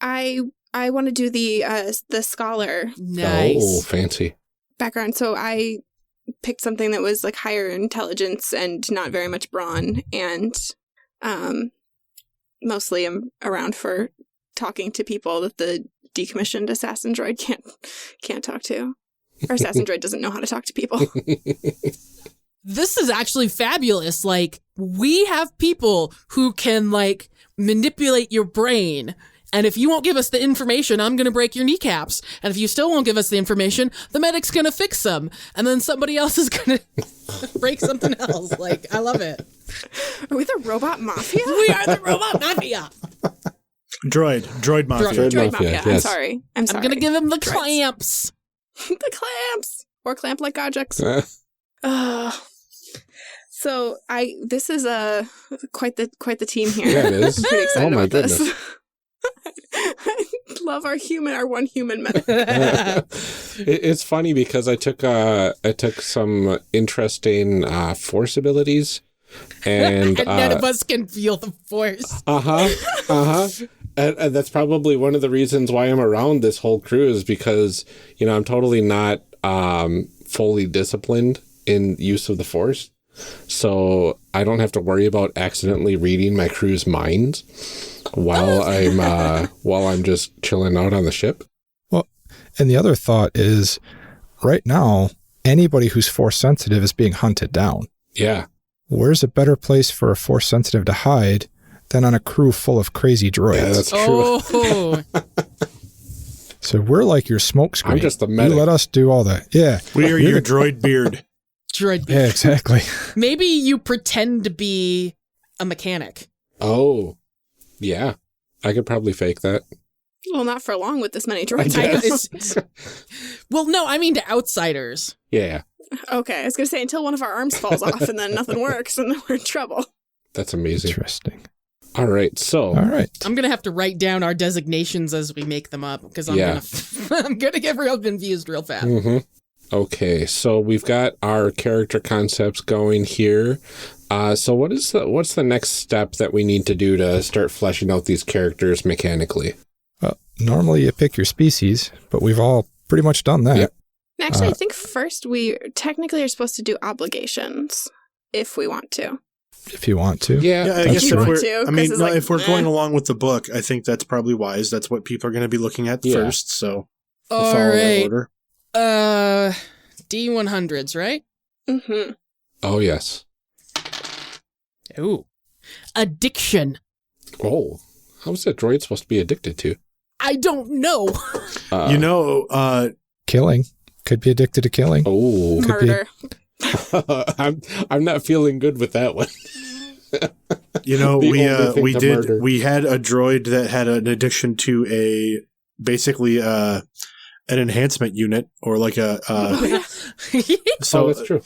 I want to do the scholar. Nice. Oh, fancy. Background. So I picked something that was like higher intelligence and not very much brawn, and mostly I'm around for talking to people that the decommissioned assassin droid can't talk to. Our assassin droid doesn't know how to talk to people. This is actually fabulous. Like, we have people who can like manipulate your brain. And if you won't give us the information, I'm going to break your kneecaps. And if you still won't give us the information, the medic's going to fix them. And then somebody else is going to break something else. Like, I love it. Are we the robot mafia? We are the robot mafia. Droid mafia. Droid mafia. Yes. I'm sorry. I'm going to give him the clamps. The clamps. Or clamp-like objects. So this is quite the team here. Yeah, it is. I'm pretty excited about goodness. this. I love our one human medic. It's funny because I took some interesting force abilities, and none of us can feel the force. And that's probably one of the reasons why I'm around this whole crew is because, I'm totally not fully disciplined in use of the Force. So I don't have to worry about accidentally reading my crew's minds while I'm just chilling out on the ship. Well, and the other thought is, right now, anybody who's Force sensitive is being hunted down. Yeah. Where's a better place for a Force sensitive to hide than on a crew full of crazy droids? Yeah, that's true. Oh. So we're like your smoke screen. I'm just the medic. You let us do all the, yeah. We are your droid beard. Droid. Yeah, exactly. Maybe you pretend to be a mechanic. Oh, yeah. I could probably fake that. Well, not for long with this many I droids. guess. Well, no, I mean to outsiders. Yeah. Okay, I was going to say until one of our arms falls off and then nothing works and then we're in trouble. That's amazing. Interesting. All right. So, All right. I'm going to have to write down our designations as we make them up because I'm Yeah. I'm going to get real confused real fast. Okay. So we've got our character concepts going here. So what's the next step that we need to do to start fleshing out these characters mechanically? Well, normally you pick your species, but we've all pretty much done that. Yep. Actually, I think first we technically are supposed to do obligations if we want to. If you want to. Yeah. Yeah, I That's guess true. if Want to, we're, I 'cause mean, it's no, like, if we're eh. going along with the book, I think that's probably wise. That's what people are going to be looking at Yeah. first. So we'll All follow that right. order. D100s, right? Mm-hmm. Oh, yes. Ooh. Addiction. Oh, how's that droid supposed to be addicted to? I don't know. Killing. Could be addicted to killing. Oh, Could be. Murder. I'm not feeling good with that one. You know, The only thing to murder. we had a droid that had an addiction to basically an enhancement unit or like a so that's true.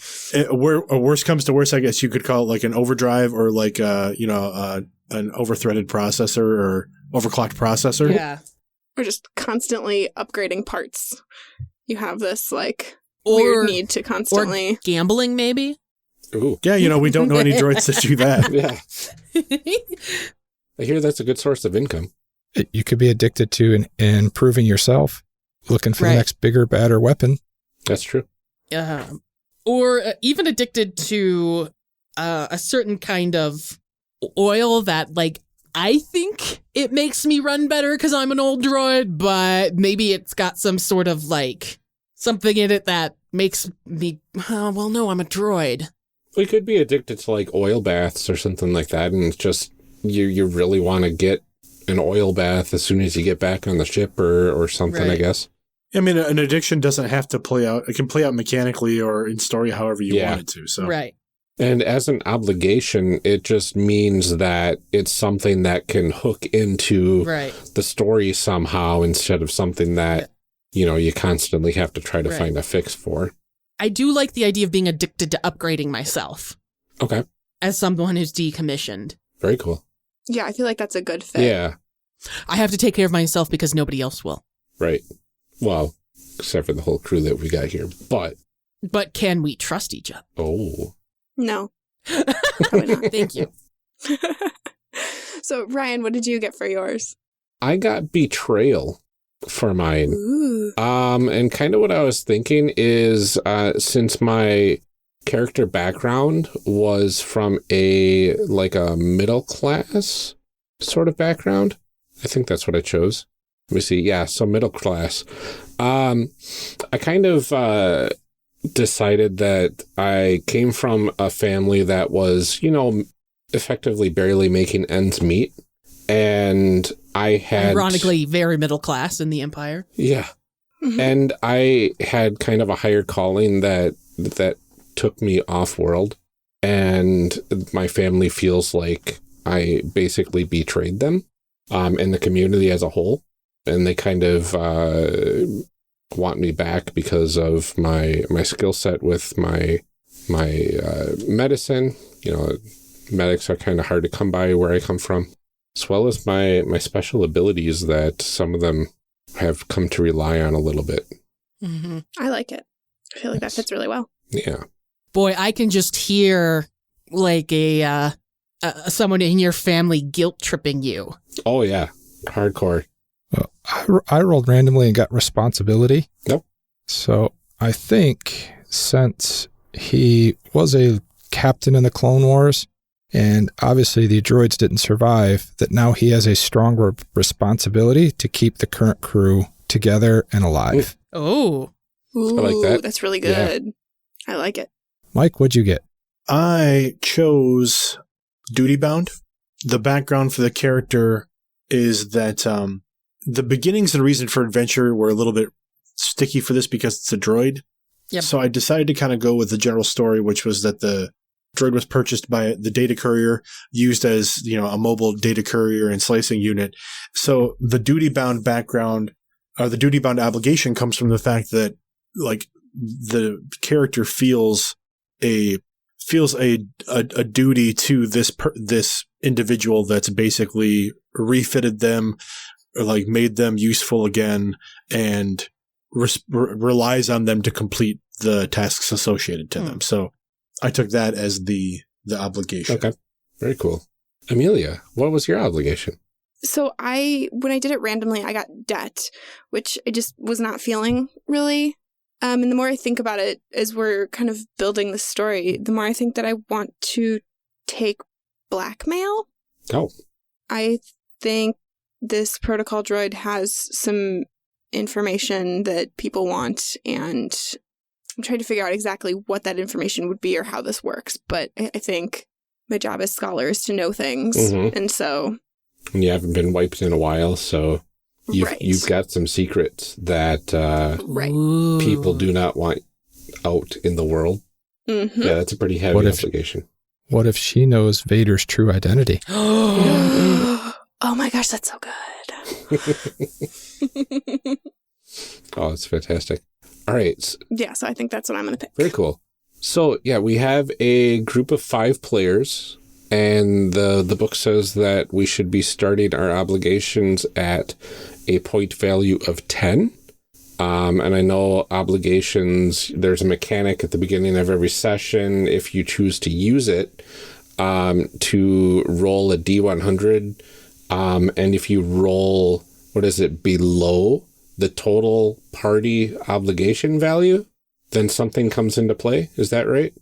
worst comes to worst, I guess you could call it like an overdrive or like an overthreaded processor or overclocked processor. Yeah. We're just constantly upgrading parts. You have this like Or weird need to constantly. gambling, maybe? Ooh, Yeah, we don't know any droids that do that. yeah. I hear that's a good source of income. You could be addicted to improving yourself, looking for Right. the next bigger, badder weapon. That's true. Or even addicted to a certain kind of oil that, like, I think it makes me run better because I'm an old droid, but maybe it's got some sort of, like, something in it that makes me, well, no, I'm a droid. We could be addicted to like oil baths or something like that, and it's just you really want to get an oil bath as soon as you get back on the ship or something, I Right. guess. I mean, an addiction doesn't have to play out. It can play out mechanically or in story however you Yeah. want it to. So Right. And as an obligation, it just means that it's something that can hook into Right. the story somehow instead of something that, you constantly have to try to Right. find a fix for. I do like the idea of being addicted to upgrading myself Okay. as someone who's decommissioned. Very cool. Yeah, I feel like that's a good fit. Yeah. I have to take care of myself because nobody else will. Right. Well, except for the whole crew that we got here. But can we trust each other? Oh. No. Probably not. Thank you. So, Ryan, what did you get for yours? I got betrayal for mine. Ooh. And kind of what I was thinking is, since my character background was from a middle class sort of background, I think that's what I chose. Let me see. Yeah, so middle class. I kind of decided that I came from a family that was, effectively barely making ends meet. And I had... Ironically, very middle class in the Empire. Yeah. Mhm. And I had kind of a higher calling that took me off-world. And my family feels like I basically betrayed them and the community as a whole. And they kind of want me back because of my skill set with my medicine. Medics are kind of hard to come by where I come from, as well as my special abilities that some of them have come to rely on a little bit. Mm-hmm. I like it. I feel like that fits really well. Yeah. Boy, I can just hear like a someone in your family guilt tripping you. Oh, yeah. Hardcore. Well, I rolled randomly and got responsibility. Nope. So I think since he was a captain in the Clone Wars, and obviously the droids didn't survive, that now he has a stronger responsibility to keep the current crew together and alive. Oh. Ooh, I like that. That's really good. I like it. Mike, what'd you get? I chose Duty Bound. The background for the character is that the beginnings and reason for adventure were a little bit sticky for this because it's a droid. Yep. So I decided to kind of go with the general story, which was that the droid was purchased by the data courier, used as, a mobile data courier and slicing unit. So the duty bound background, or the duty bound obligation, comes from the fact that, like, the character feels a duty to this individual that's basically refitted them, or like made them useful again, and relies on them to complete the tasks associated to them. So I took that as the obligation. Okay. Very cool. Amelia, what was your obligation? So when I did it randomly, I got debt, which I just was not feeling really. And the more I think about it as we're kind of building the story, the more I think that I want to take blackmail. Oh. I think this protocol droid has some information that people want, and I'm trying to figure out exactly what that information would be or how this works. But I think my job as scholar is to know things. Mm-hmm. And so... And you haven't been wiped in a while, so you've got some secrets that people do not want out in the world. Mm-hmm. Yeah, that's a pretty heavy obligation. What if she knows Vader's true identity? Oh my gosh, that's so good. Oh, it's fantastic. All right. Yeah, so I think that's what I'm going to pick. Very cool. So, yeah, we have a group of 5 players, and the book says that we should be starting our obligations at a point value of 10. And I know obligations, there's a mechanic at the beginning of every session, if you choose to use it, to roll a D100. And if you roll, below the total party obligation value, then something comes into play. Is that right?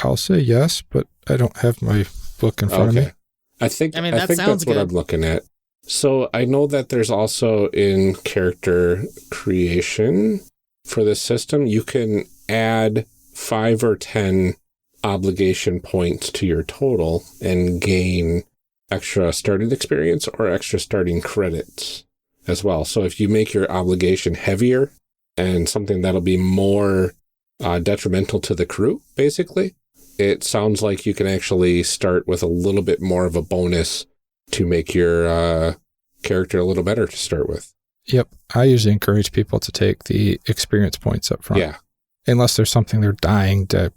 I'll say yes, but I don't have my book in front of me. I think that's what I'm looking at. So I know that there's also in character creation for this system, you can add 5 or 10 obligation points to your total and gain extra starting experience or extra starting credits as well. So if you make your obligation heavier and something that'll be more detrimental to the crew, basically, it sounds like you can actually start with a little bit more of a bonus to make your character a little better to start with. Yep. I usually encourage people to take the experience points up front. Yeah. Unless there's something they're dying to,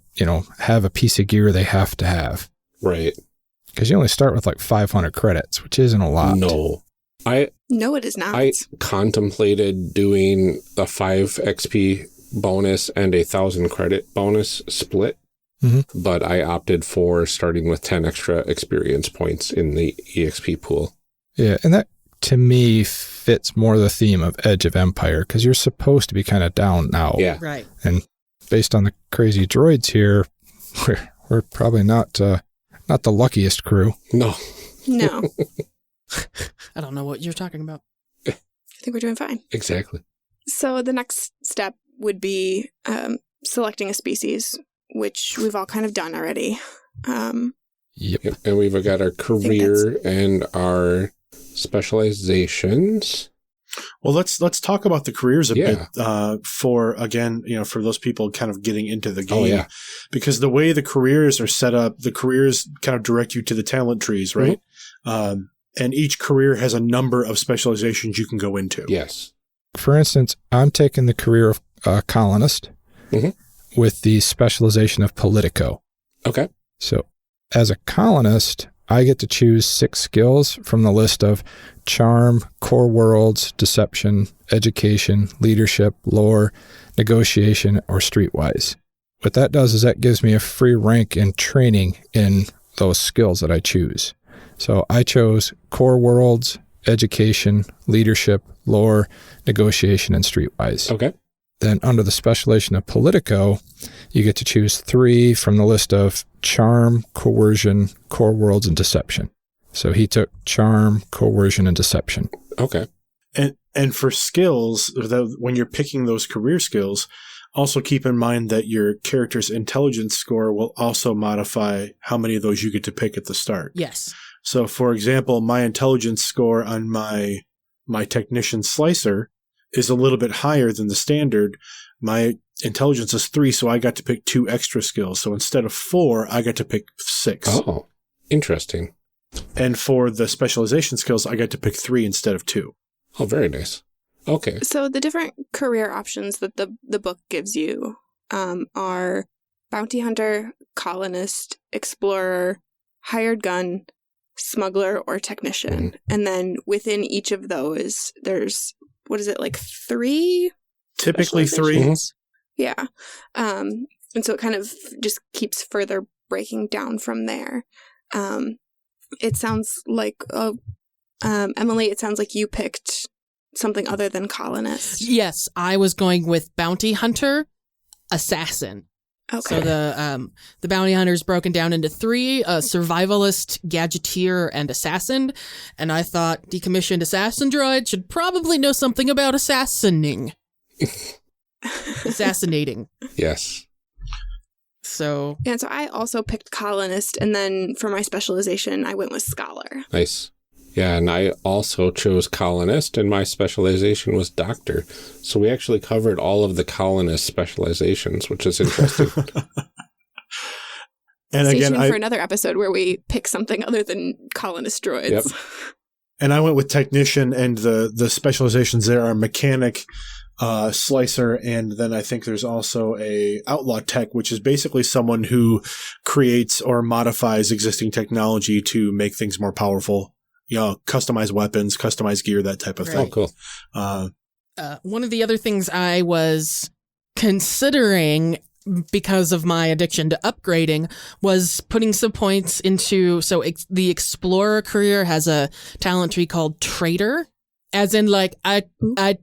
have a piece of gear they have to have. Right. Because you only start with like 500 credits, which isn't a lot. No, it is not. I contemplated doing a 5 XP bonus and 1,000 credit bonus split, but I opted for starting with 10 extra experience points in the EXP pool. Yeah, and that, to me, fits more the theme of Edge of Empire, because you're supposed to be kind of down now. Yeah. Right. And based on the crazy droids here, we're probably not the luckiest crew. No. No. I don't know what you're talking about. I think we're doing fine. Exactly. So the next step would be selecting a species, which we've all kind of done already. Yep. And we've got our career and our specializations. Well, let's talk about the careers a bit for those people kind of getting into the game. Oh, yeah. Because the way the careers are set up, the careers kind of direct you to the talent trees, right? Mm-hmm. And each career has a number of specializations you can go into. Yes. For instance, I'm taking the career of colonist with the specialization of politico. Okay. So as a colonist, I get to choose 6 skills from the list of charm, core worlds, deception, education, leadership, lore, negotiation, or streetwise. What that does is that gives me a free rank in training in those skills that I choose. So I chose core worlds, education, leadership, lore, negotiation, and streetwise. Okay. Then under the specialization of Politico, you get to choose 3 from the list of charm, coercion, core worlds, and deception. So he took charm, coercion, and deception. Okay. And for skills, when you're picking those career skills, also keep in mind that your character's intelligence score will also modify how many of those you get to pick at the start. Yes. So, for example, my intelligence score on my technician slicer is a little bit higher than the standard. My intelligence is 3, so I got to pick 2 extra skills. So instead of 4, I got to pick 6. Oh, interesting. And for the specialization skills, I got to pick 3 instead of 2. Oh, very nice. Okay. So the different career options that the book gives you are bounty hunter, colonist, explorer, hired gun, smuggler, or technician. And then within each of those, there's, what is it, like 3? Typically 3. Yeah. And so it kind of just keeps further breaking down from there. It sounds like, Emily, it sounds like you picked something other than colonist. Yes, I was going with bounty hunter, assassin. Okay. So the bounty hunter is broken down into 3, survivalist, gadgeteer, and assassin. And I thought decommissioned assassin droid should probably know something about assassinating. Yes. So. And so I also picked colonist, and then for my specialization, I went with scholar. Nice. Yeah, and I also chose colonist, and my specialization was doctor. So we actually covered all of the colonist specializations, which is interesting. And Stay again, tuned for another episode where we pick something other than colonist droids. Yep. And I went with technician, and the specializations there are mechanic, slicer, and then I think there's also a outlaw tech, which is basically someone who creates or modifies existing technology to make things more powerful. You know, customize weapons, customize gear, that type of Right. thing. Oh, cool. One of the other things I was considering because of my addiction to upgrading was putting some points into, the explorer career has a talent tree called trader, as in like I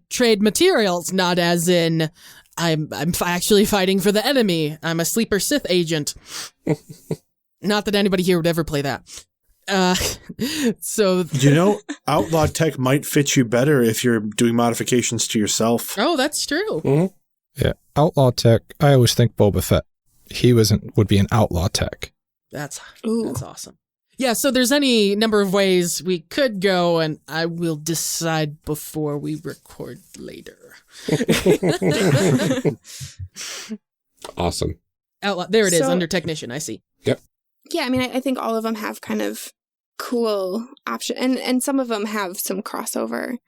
trade materials, not as in I'm actually fighting for the enemy. I'm a sleeper Sith agent. Not that anybody here would ever play that. So outlaw tech might fit you better if you're doing modifications to yourself. Oh, that's true. Mm-hmm. Yeah, outlaw tech. I always think Boba Fett. He would be an outlaw tech. That's awesome. Yeah, so there's any number of ways we could go, and I will decide before we record later. awesome. Outlaw, there it is, So- under technician, I see. Yep. Yeah, I mean, I think all of them have kind of cool option, and some of them have some crossover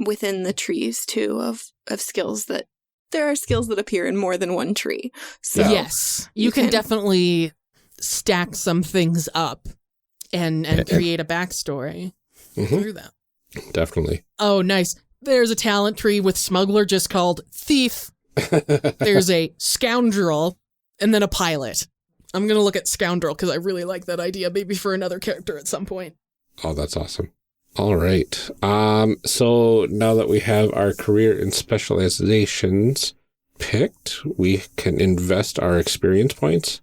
within the trees too of skills that there are skills that appear in more than one tree. So Yes, you can definitely stack some things up and create a backstory through them. Definitely. Oh, nice. There's a talent tree with smuggler just called thief. There's a scoundrel and then a pilot. I'm going to look at scoundrel because I really like that idea, maybe for another character at some point. Oh, that's awesome. All right. So now that we have our career and specializations picked, we can invest our experience points.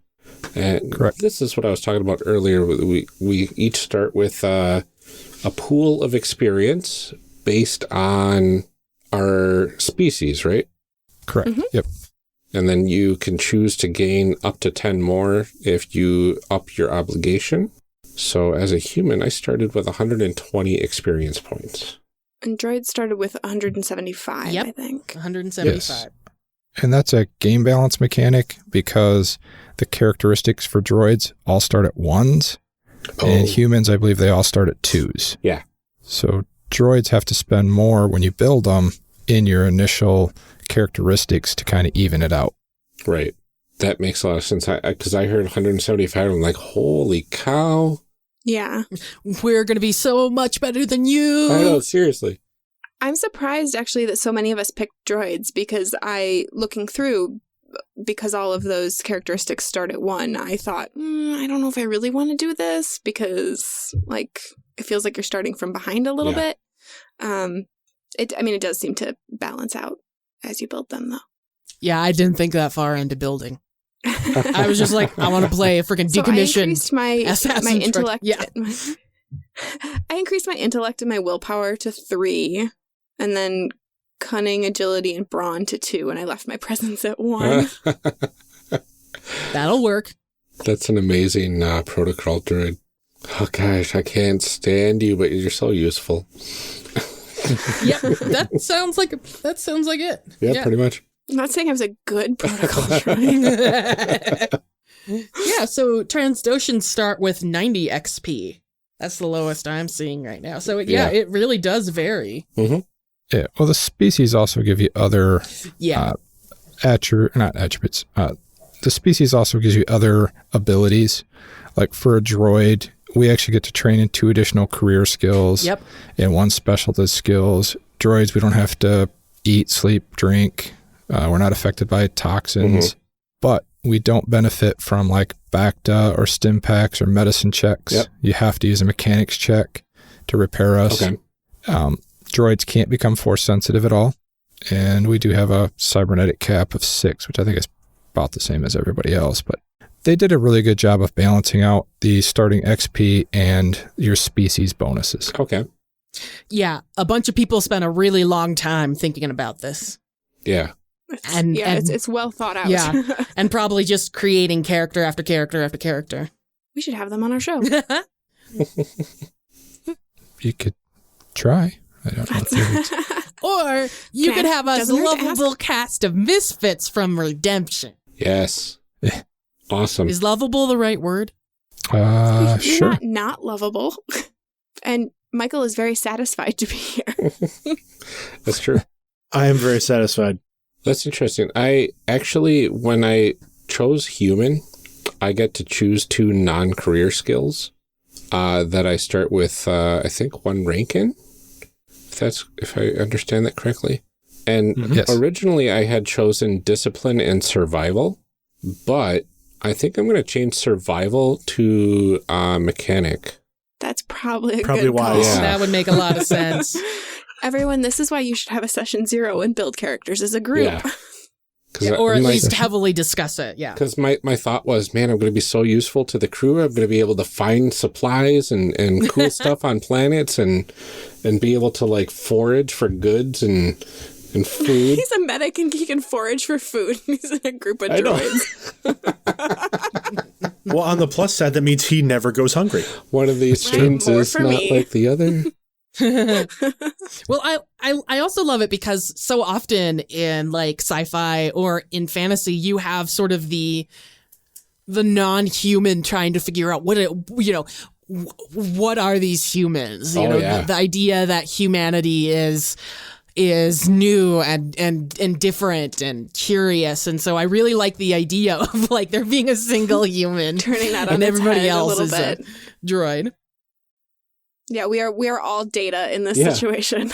And Correct. This is what I was talking about earlier. We each start with a pool of experience based on our species, right? Correct. Mhm. Yep. And then you can choose to gain up to 10 more if you up your obligation. So as a human, I started with 120 experience points. and droids started with 175, Yep. I think. 175. And that's a game balance mechanic because the characteristics for droids all start at 1s. And humans, I believe they all start at 2s. Yeah. So droids have to spend more when you build them in your initial characteristics to kind of even it out. Right. That makes a lot of sense. Because I heard 175, I'm like, holy cow. Yeah. We're going to be so much better than you. I know, seriously. I'm surprised actually that so many of us picked droids because looking through, because all of those characteristics start at 1, I thought, I don't know if I really want to do this because, like, it feels like you're starting from behind a little Yeah. bit. It does seem to balance out as you build them, though. Yeah, I didn't think that far into building. I was just like, I want to play a freaking So I decommissioned increased my assassin intellect. Yeah. I increased my intellect and my willpower to 3, and then cunning, agility, and brawn to 2, and I left my presence at 1. That'll work. That's an amazing protocol droid. Oh gosh, I can't stand you, but you're so useful. Yep, that sounds like it. Yeah, pretty much. I'm not saying I was a good protocol droid. Yeah, so Transdotions start with 90 XP. That's the lowest I'm seeing right now. So Yeah. it really does vary. Mm-hmm. Yeah. Well, the species also give you other Yeah. not attributes. The species also gives you other abilities. Like for a droid, we actually get to train in 2 additional career skills. Yep. And 1 specialist skills. Droids, we don't have to eat, sleep, drink. We're not affected by toxins, but we don't benefit from like Bacta or stim packs or medicine checks. Yep. You have to use a mechanics check to repair us. Okay. Droids can't become force sensitive at all. And we do have a cybernetic cap of 6, which I think is about the same as everybody else. But they did a really good job of balancing out the starting XP and your species bonuses. Okay. Yeah, a bunch of people spent a really long time thinking about this. Yeah. It's well thought out. Yeah, and probably just creating character after character after character. We should have them on our show. You could try. I don't know. If you would. Or you Okay, could have a doesn't hurt to lovable cast of misfits from Redemption. Yes. Awesome. Is lovable the right word? You're Sure. not lovable. And Michael is very satisfied to be here. That's true. I am very satisfied. That's interesting. I actually, when I chose human, I get to choose 2 non-career skills that I start with, I think, 1 rank in, if I understand that correctly. And Yes. originally I had chosen discipline and survival, but I think I'm going to change survival to mechanic. That's probably a Probably good wise. call. Yeah. That would make a lot of sense. Everyone, this is why you should have a session 0 and build characters as a group. Yeah. Or at least heavily discuss it. Yeah. Because my thought was, man, I'm going to be so useful to the crew. I'm going to be able to find supplies and cool stuff on planets and be able to like forage for goods and food. He's a medic and he can forage for food. He's in a group of I know. droids. Well, on the plus side, that means he never goes hungry. One of these Right, things more is for not me. like the other. Well, I also love it because so often in like sci-fi or in fantasy, you have sort of the non-human trying to figure out what are these humans? You Oh, know, yeah. the idea that humanity is new and different and curious, and so I really like the idea of like there being a single human Turning that on and its everybody head else a is little a bit. droid. Yeah, we are all data in this Yeah. situation.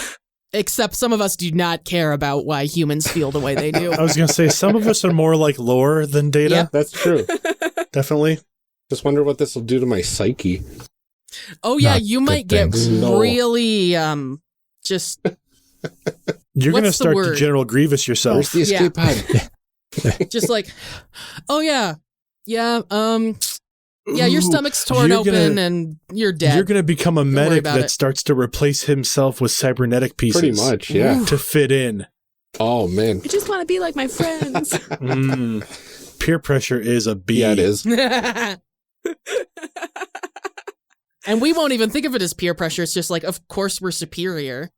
Except some of us do not care about why humans feel the way they do. I was going to say, some of us are more like lore than data. Yeah. That's true. Definitely. Just wonder what this will do to my psyche. Oh yeah, Not you good might get things. No. really just You're going to What's the start to word? General Grievous Where's yourself. the escape pod? just like, oh yeah, your Ooh, stomach's torn you're open gonna- and you're dead. You're going to become a worry medic about that it. starts to replace himself with cybernetic pieces. Pretty much, yeah. To fit in. Oh, man. I just want to be like my friends. Peer pressure is a B. Yeah, it is. And we won't even think of it as peer pressure. It's just like, of course we're superior.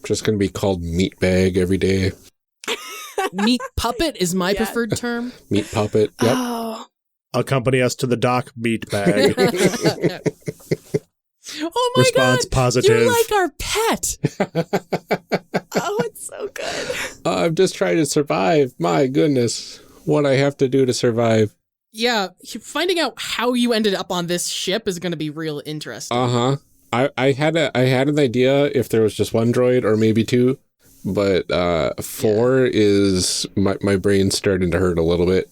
Just going to be called meat bag every day. Meat puppet is my Yeah. preferred term. Meat puppet. Yep. Oh, Accompany us to the dock, meat bag. Oh my Response god, positive. you're like our pet. it's so good. I'm just trying to survive. My goodness. What I have to do to survive. Yeah, finding out how you ended up on this ship is going to be real interesting. Uh-huh. I had an idea if there was just 1 droid or maybe 2, but 4 is my brain's starting to hurt a little bit.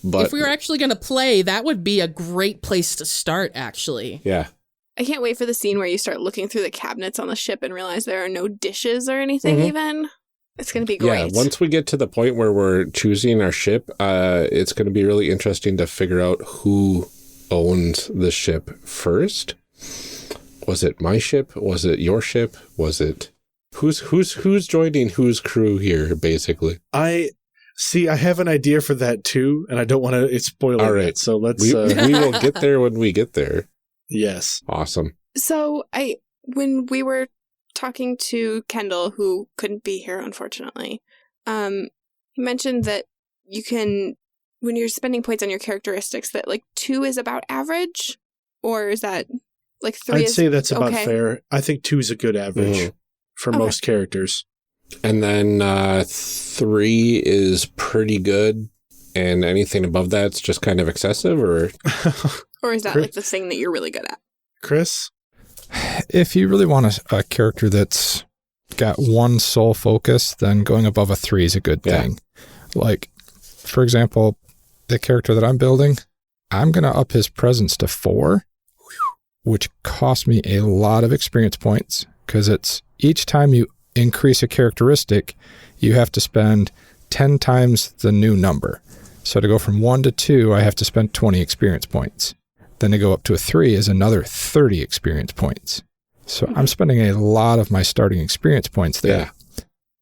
But If we were actually going to play, that would be a great place to start, actually. yeah. I can't wait for the scene where you start looking through the cabinets on the ship and realize there are no dishes or anything even. It's going to be great. Yeah, once we get to the point where we're choosing our ship, it's going to be really interesting to figure out who owns the ship first. Was it my ship? Was it your ship? Was it who's joining whose crew here, basically? I have an idea for that too, and I don't want to spoil it. All right, so let's we will get there when we get there. Yes. Awesome. So when we were talking to Kendall, who couldn't be here, unfortunately, he mentioned that you can, when you're spending points on your characteristics, that like 2 is about average, or is that like 3? I'd say that's about fair. I think 2 is a good average for most characters. And then 3 is pretty good, and anything above that's just kind of excessive, or or is that like the thing that you're really good at? Chris? If you really want a character that's got one sole focus, then going above a 3 is a good thing. Like, for example, the character that I'm building, I'm going to up his presence to 4, which costs me a lot of experience points, because it's each time you increase a characteristic, you have to spend 10 times the new number. So to go from 1 to 2, I have to spend 20 experience points. Then to go up to a 3 is another 30 experience points. So I'm spending a lot of my starting experience points there.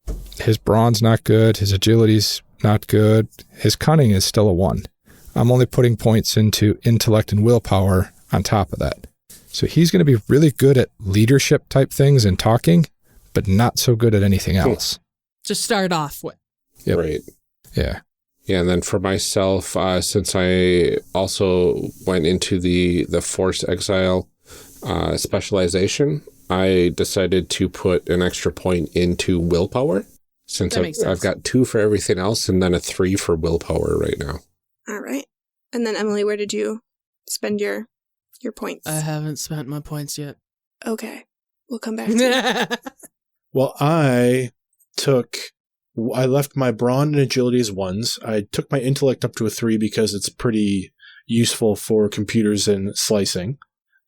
Yeah. His brawn's not good. His agility's not good. His cunning is still a 1. I'm only putting points into intellect and willpower on top of that. So he's going to be really good at leadership type things and talking, but not so good at anything else. Just start off with. Yep. Right. Yeah. Yeah, and then for myself, since I also went into the Forced Exile specialization, I decided to put an extra point into willpower, since I've got 2 for everything else and then a 3 for willpower right now. All right. And then, Emily, where did you spend your points? I haven't spent my points yet. Okay. We'll come back to it. Well, I left my brawn and agility as 1s. I took my intellect up to a 3 because it's pretty useful for computers and slicing.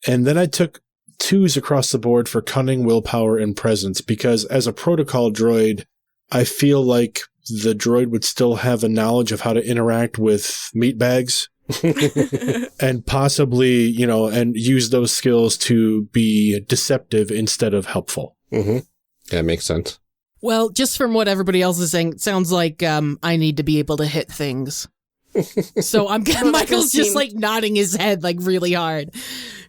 And then I took 2s across the board for cunning, willpower, and presence, because as a protocol droid, I feel like the droid would still have a knowledge of how to interact with meat bags and possibly, and use those skills to be deceptive instead of helpful. Mm-hmm. Yeah, makes sense. Well, just from what everybody else is saying, it sounds like I need to be able to hit things. So Michael's just like nodding his head like really hard.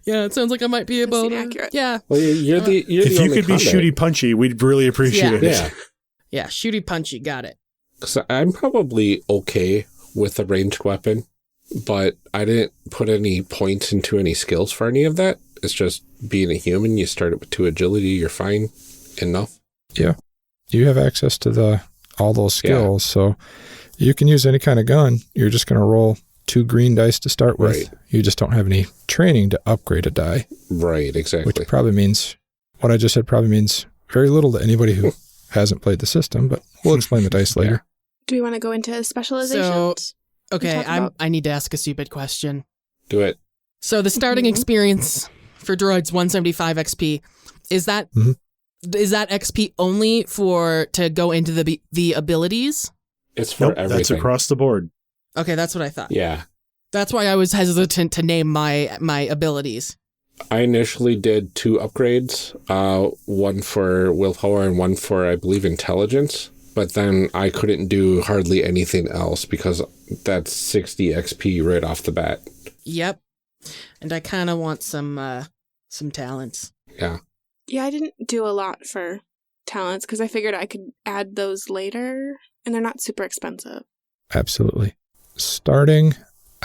Yeah, it sounds like I might be able to. Accurate. Yeah. Well, you're the if you could be shooty punchy, we'd really appreciate it. Yeah, shooty punchy, got it. So I'm probably okay with a ranged weapon, but I didn't put any points into any skills for any of that. It's just being a human. You start it with 2 agility, you're fine enough. Yeah. You have access to all those skills, so you can use any kind of gun. You're just going to roll 2 green dice to start with. Right. You just don't have any training to upgrade a die. Right, exactly. Which probably means, what I just said probably means very little to anybody who hasn't played the system, but we'll explain the dice later. Do we want to go into specializations? So, okay, I need to ask a stupid question. Do it. So the starting experience for droids 175 XP, is that XP only to go into the abilities? It's for everything. That's across the board. Okay, that's what I thought. Yeah. That's why I was hesitant to name my abilities. I initially did 2 upgrades, 1 for willpower and 1 for, I believe, intelligence. But then I couldn't do hardly anything else because that's 60 XP right off the bat. Yep. And I kind of want some talents. Yeah. Yeah, I didn't do a lot for talents because I figured I could add those later, and they're not super expensive. Absolutely. Starting,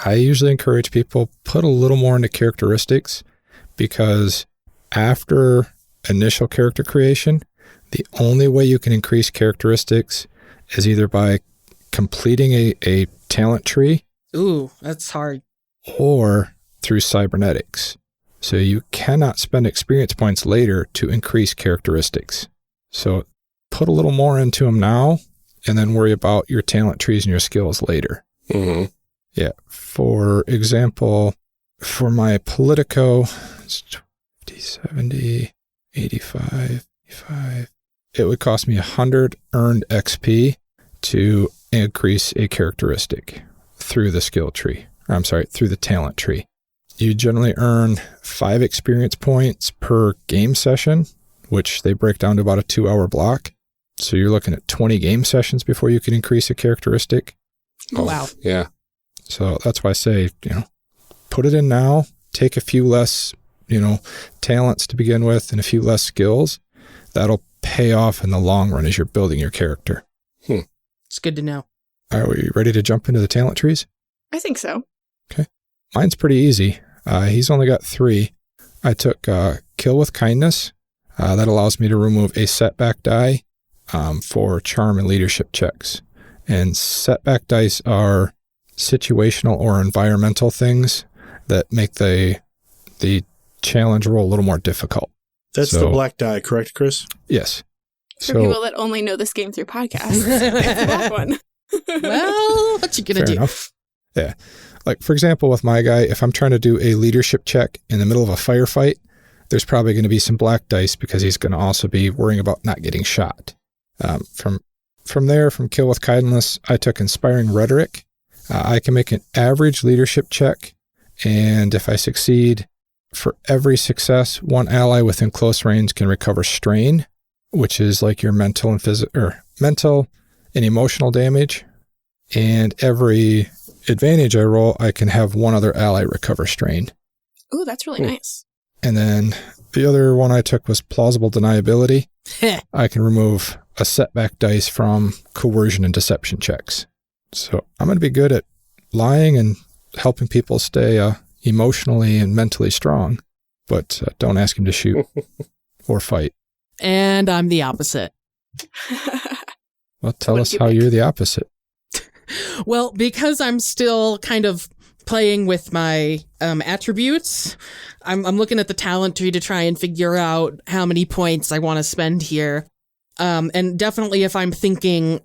I usually encourage people put a little more into characteristics, because after initial character creation, the only way you can increase characteristics is either by completing a talent tree. Ooh, that's hard. Or through cybernetics. So you cannot spend experience points later to increase characteristics. So put a little more into them now, and then worry about your talent trees and your skills later. Mm-hmm. Yeah. For example, for my Politico, 50, 70, 85, 85. It would cost me 100 earned XP to increase a characteristic through the skill tree. Through the talent tree. You generally earn 5 experience points per game session, which they break down to about a 2-hour block. So you're looking at 20 game sessions before you can increase a characteristic. Oh, wow. Yeah. So that's why I say, put it in now, take a few less, talents to begin with and a few less skills. That'll pay off in the long run as you're building your character. It's good to know. Are we ready to jump into the talent trees? I think so. Okay. Mine's pretty easy. He's only got 3. I took Kill with Kindness. That allows me to remove a setback die for charm and leadership checks. And setback dice are situational or environmental things that make the challenge roll a little more difficult. That's the black die, correct, Chris? Yes. For people that only know this game through podcasts, it's the black one. Well, what you gonna do? Enough. Yeah. Like, for example, with my guy, if I'm trying to do a leadership check in the middle of a firefight, there's probably going to be some black dice because he's going to also be worrying about not getting shot. From there, from Kill with Kindness, I took Inspiring Rhetoric. I can make an average leadership check, and if I succeed, for every success, one ally within close range can recover strain, which is like your mental and emotional damage. And every advantage I roll, I can have one other ally recover strain. Ooh, that's really nice. And then the other one I took was Plausible Deniability. I can remove a setback dice from coercion and deception checks. So I'm going to be good at lying and helping people stay emotionally and mentally strong, but don't ask him to shoot or fight. And I'm the opposite. Well, tell us how you're the opposite. Well, because I'm still kind of playing with my attributes, I'm looking at the talent tree to try and figure out how many points I want to spend here. And definitely if I'm thinking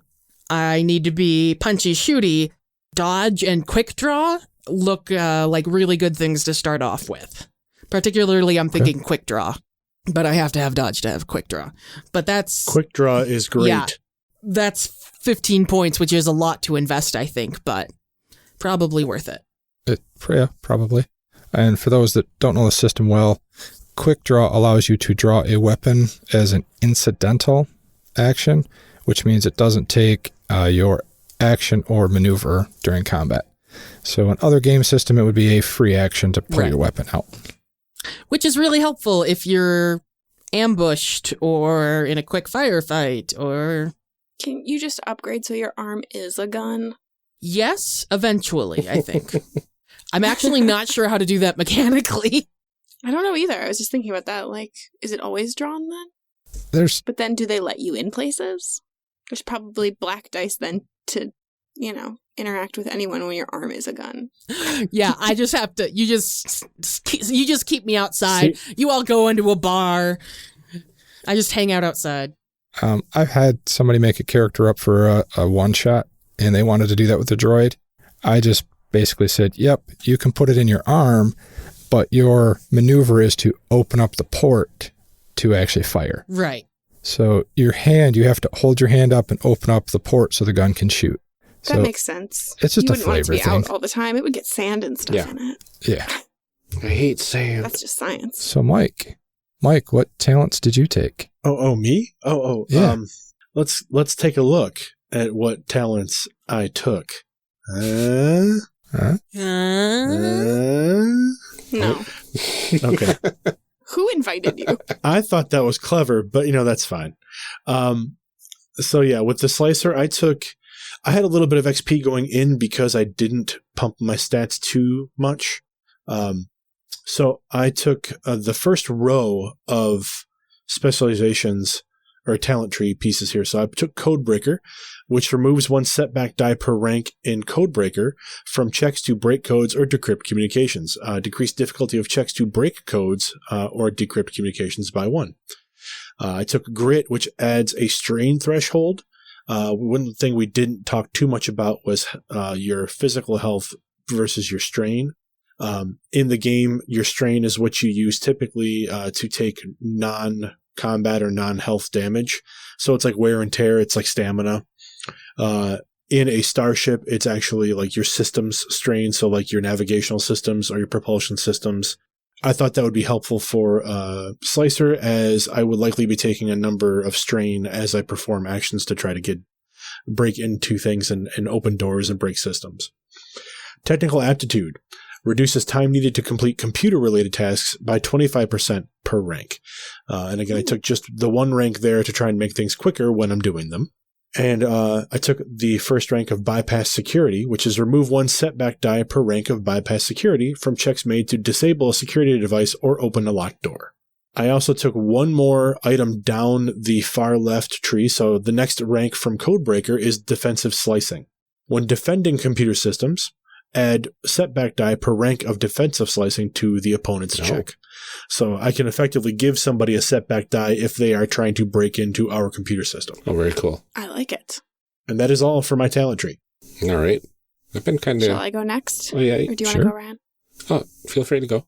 I need to be punchy shooty, dodge and quick draw look like really good things to start off with. Particularly I'm thinking quick draw, but I have to have dodge to have quick draw. But that's... Quick draw is great. Yeah, that's 15 points, which is a lot to invest, I think, but probably worth it. Yeah, probably. And for those that don't know the system well, quick draw allows you to draw a weapon as an incidental action, which means it doesn't take your action or maneuver during combat. So in other game system, it would be a free action to pull your weapon out. Which is really helpful if you're ambushed or in a quick firefight or... Can you just upgrade so your arm is a gun? Yes, eventually, I think. I'm actually not sure how to do that mechanically. I don't know either. I was just thinking about that. Like, is it always drawn then? But then do they let you in places? There's probably black dice then to, interact with anyone when your arm is a gun. Yeah, I just have to, you just keep me outside. You all go into a bar. I just hang out outside. I've had somebody make a character up for a one-shot, and they wanted to do that with the droid. I just basically said, yep, you can put it in your arm, but your maneuver is to open up the port to actually fire. Right. So you have to hold your hand up and open up the port so the gun can shoot. That makes sense. It's just a flavor thing. You wouldn't want it to be out all the time. It would get sand and stuff in it. Yeah. I hate sand. That's just science. So Mike, what talents did you take? Oh, me? Yeah. Let's take a look at what talents I took. No. Okay. Who invited you? I thought that was clever, but that's fine. So yeah, with the slicer, I had a little bit of XP going in because I didn't pump my stats too much. So I took the first row of specializations or talent tree pieces here. So I took Codebreaker, which removes one setback die per rank in Codebreaker from checks to break codes or decrypt communications. Decreased difficulty of checks to break codes or decrypt communications by 1. I took Grit, which adds a strain threshold. One thing we didn't talk too much about was your physical health versus your strain. In the game, your strain is what you use typically to take non-combat or non-health damage. So it's like wear and tear. It's like stamina. In a starship, it's actually like your systems strain. So like your navigational systems or your propulsion systems. I thought that would be helpful for Slicer, as I would likely be taking a number of strain as I perform actions to try to break into things and open doors and break systems. Technical aptitude reduces time needed to complete computer-related tasks by 25% per rank. And again, I took just the one rank there to try and make things quicker when I'm doing them. And I took the first rank of bypass security, which is remove one setback die per rank of bypass security from checks made to disable a security device or open a locked door. I also took one more item down the far left tree, so the next rank from Codebreaker is defensive slicing. When defending computer systems, add setback die per rank of defensive slicing to the opponent's check. So I can effectively give somebody a setback die if they are trying to break into our computer system. Oh, very cool. I like it. And that is all for my talent tree. All right. I've been kind of... Shall I go next? Oh, yeah. Or do you want to go around? Oh, feel free to go.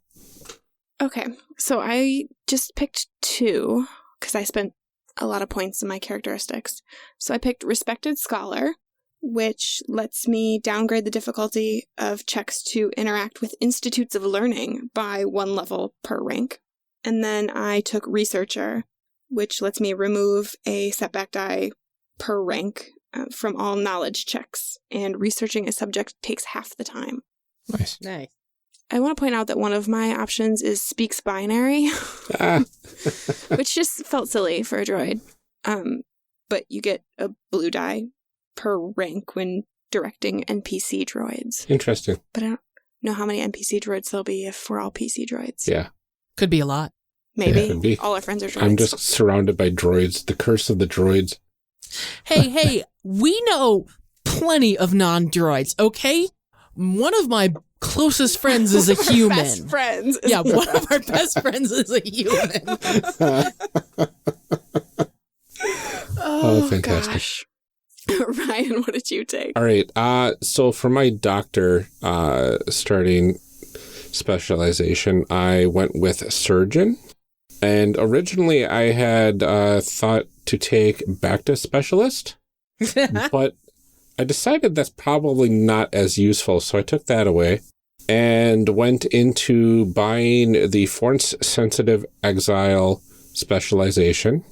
Okay. So I just picked 2 because I spent a lot of points in my characteristics. So I picked Respected Scholar, which lets me downgrade the difficulty of checks to interact with institutes of learning by 1 level per rank. And then I took Researcher, which lets me remove a setback die per rank from all knowledge checks. And researching a subject takes half the time. Nice. I want to point out that one of my options is Speaks Binary, which just felt silly for a droid. But you get a blue die per rank when directing NPC droids. Interesting. But I don't know how many NPC droids there'll be if we're all PC droids. Yeah. Could be a lot. Maybe. Yeah, could be. All our friends are droids. I'm just surrounded by droids. The curse of the droids. Hey, we know plenty of non-droids, okay? One of my closest friends is a human. Best friends. Yeah, one of our best friends is a human. Oh, fantastic. Gosh. Ryan, what did you take? All right. So for my doctor starting specialization, I went with surgeon. And originally I had thought to take back to specialist, but I decided that's probably not as useful. So I took that away and went into buying the Force-sensitive exile specialization.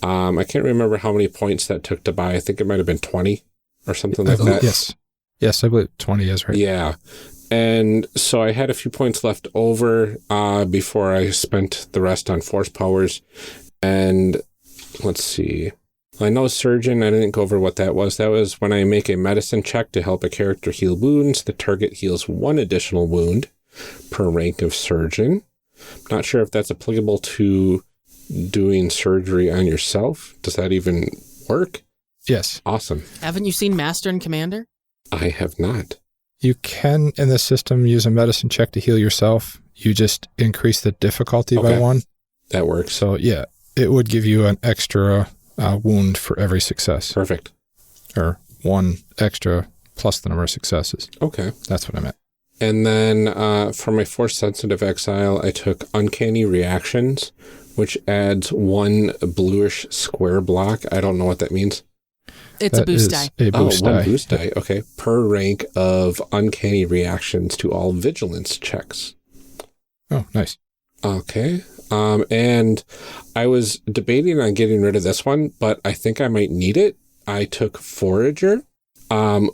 I can't remember how many points that took to buy. I think it might have been 20 or something like that. Yes, I believe 20 is right. Yeah. And so I had a few points left over before I spent the rest on force powers. And let's see. I know surgeon, I didn't go over what that was. That was when I make a medicine check to help a character heal wounds. The target heals 1 additional wound per rank of surgeon. Not sure if that's applicable to doing surgery on yourself. Does that even work? Yes. Awesome. Haven't you seen Master and Commander? I have not. You can, in the system, use a medicine check to heal yourself. You just increase the difficulty by 1. That works. So, yeah, it would give you an extra wound for every success. Perfect. Or 1 extra plus the number of successes. Okay. That's what I meant. And then for my Force-sensitive exile, I took Uncanny Reactions, which adds 1 bluish square block. I don't know what that means. It's a boost die. A boost die. 1 boost die. Okay. Per rank of Uncanny Reactions to all vigilance checks. Oh, nice. Okay. And I was debating on getting rid of this one, but I think I might need it. I took Forager,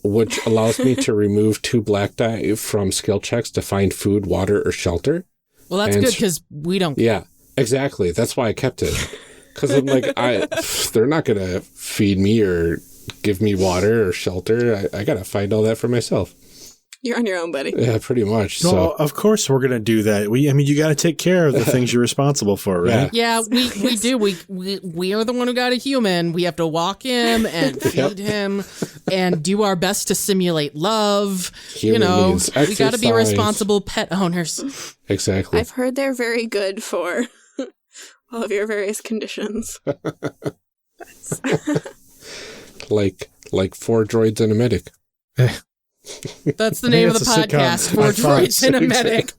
which allows me to remove 2 black die from skill checks to find food, water, or shelter. Well, that's good because we don't. Yeah, exactly. That's why I kept it. Because I'm like, they're not going to feed me or give me water or shelter. I got to find all that for myself. You're on your own, buddy. Yeah, pretty much. No, So of course we're going to do that. You got to take care of the things you're responsible for, right? Yeah, we do. We are the one who got a human. We have to walk him and feed him and do our best to simulate love. Human means we got to be exercise. responsible pet owners. Exactly. I've heard they're very good for all of your various conditions. like 4 droids and a medic. That's the name of the It's a sitcom. podcast, for I thought droids and a medic.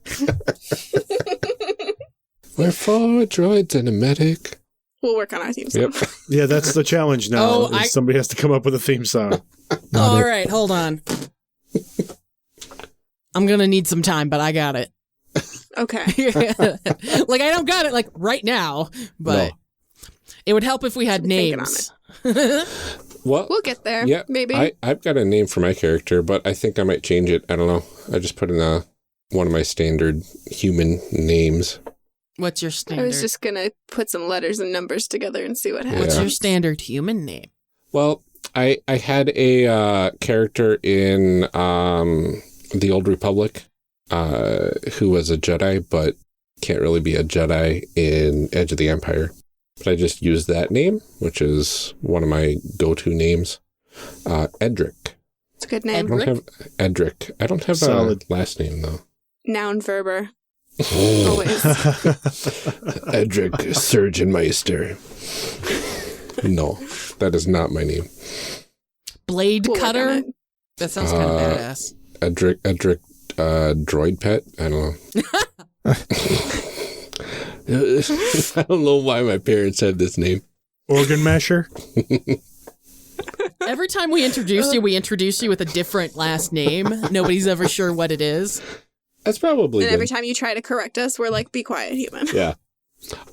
We're 4 droids and a medic. We'll work on our theme song. Yep. Yeah, that's the challenge now. Oh, is somebody has to come up with a theme song. All right, hold on. I'm going to need some time, but I got it. Okay. Like, I don't got it, like, right now, but it would help if we had Thinking names. Well, We'll get there. yeah, Maybe. I've got a name for my character, but I think I might change it. I don't know. I just put in one of my standard human names. What's your I standard? was just going to put some letters and numbers together and see what happens. What's Yeah. your standard human name? Well, I had a character in the Old Republic who was a Jedi, but can't really be a Jedi in Edge of the Empire. But I just used that name, which is one of my go-to names. Edric. It's a good name. I don't have Edric. I don't have Solid. a last name, though. Noun verber. Always. Edric Surgeonmeister. No, that is not my name. Blade We'll work on Cutter? it. That sounds kind of badass. Edric Droid Pet? I don't know. I don't know why my parents had this name. Organ masher? Every time we introduce you with a different last name. Nobody's ever sure what it is. That's probably And good. every time you try to correct us, we're like, be quiet, human. Yeah.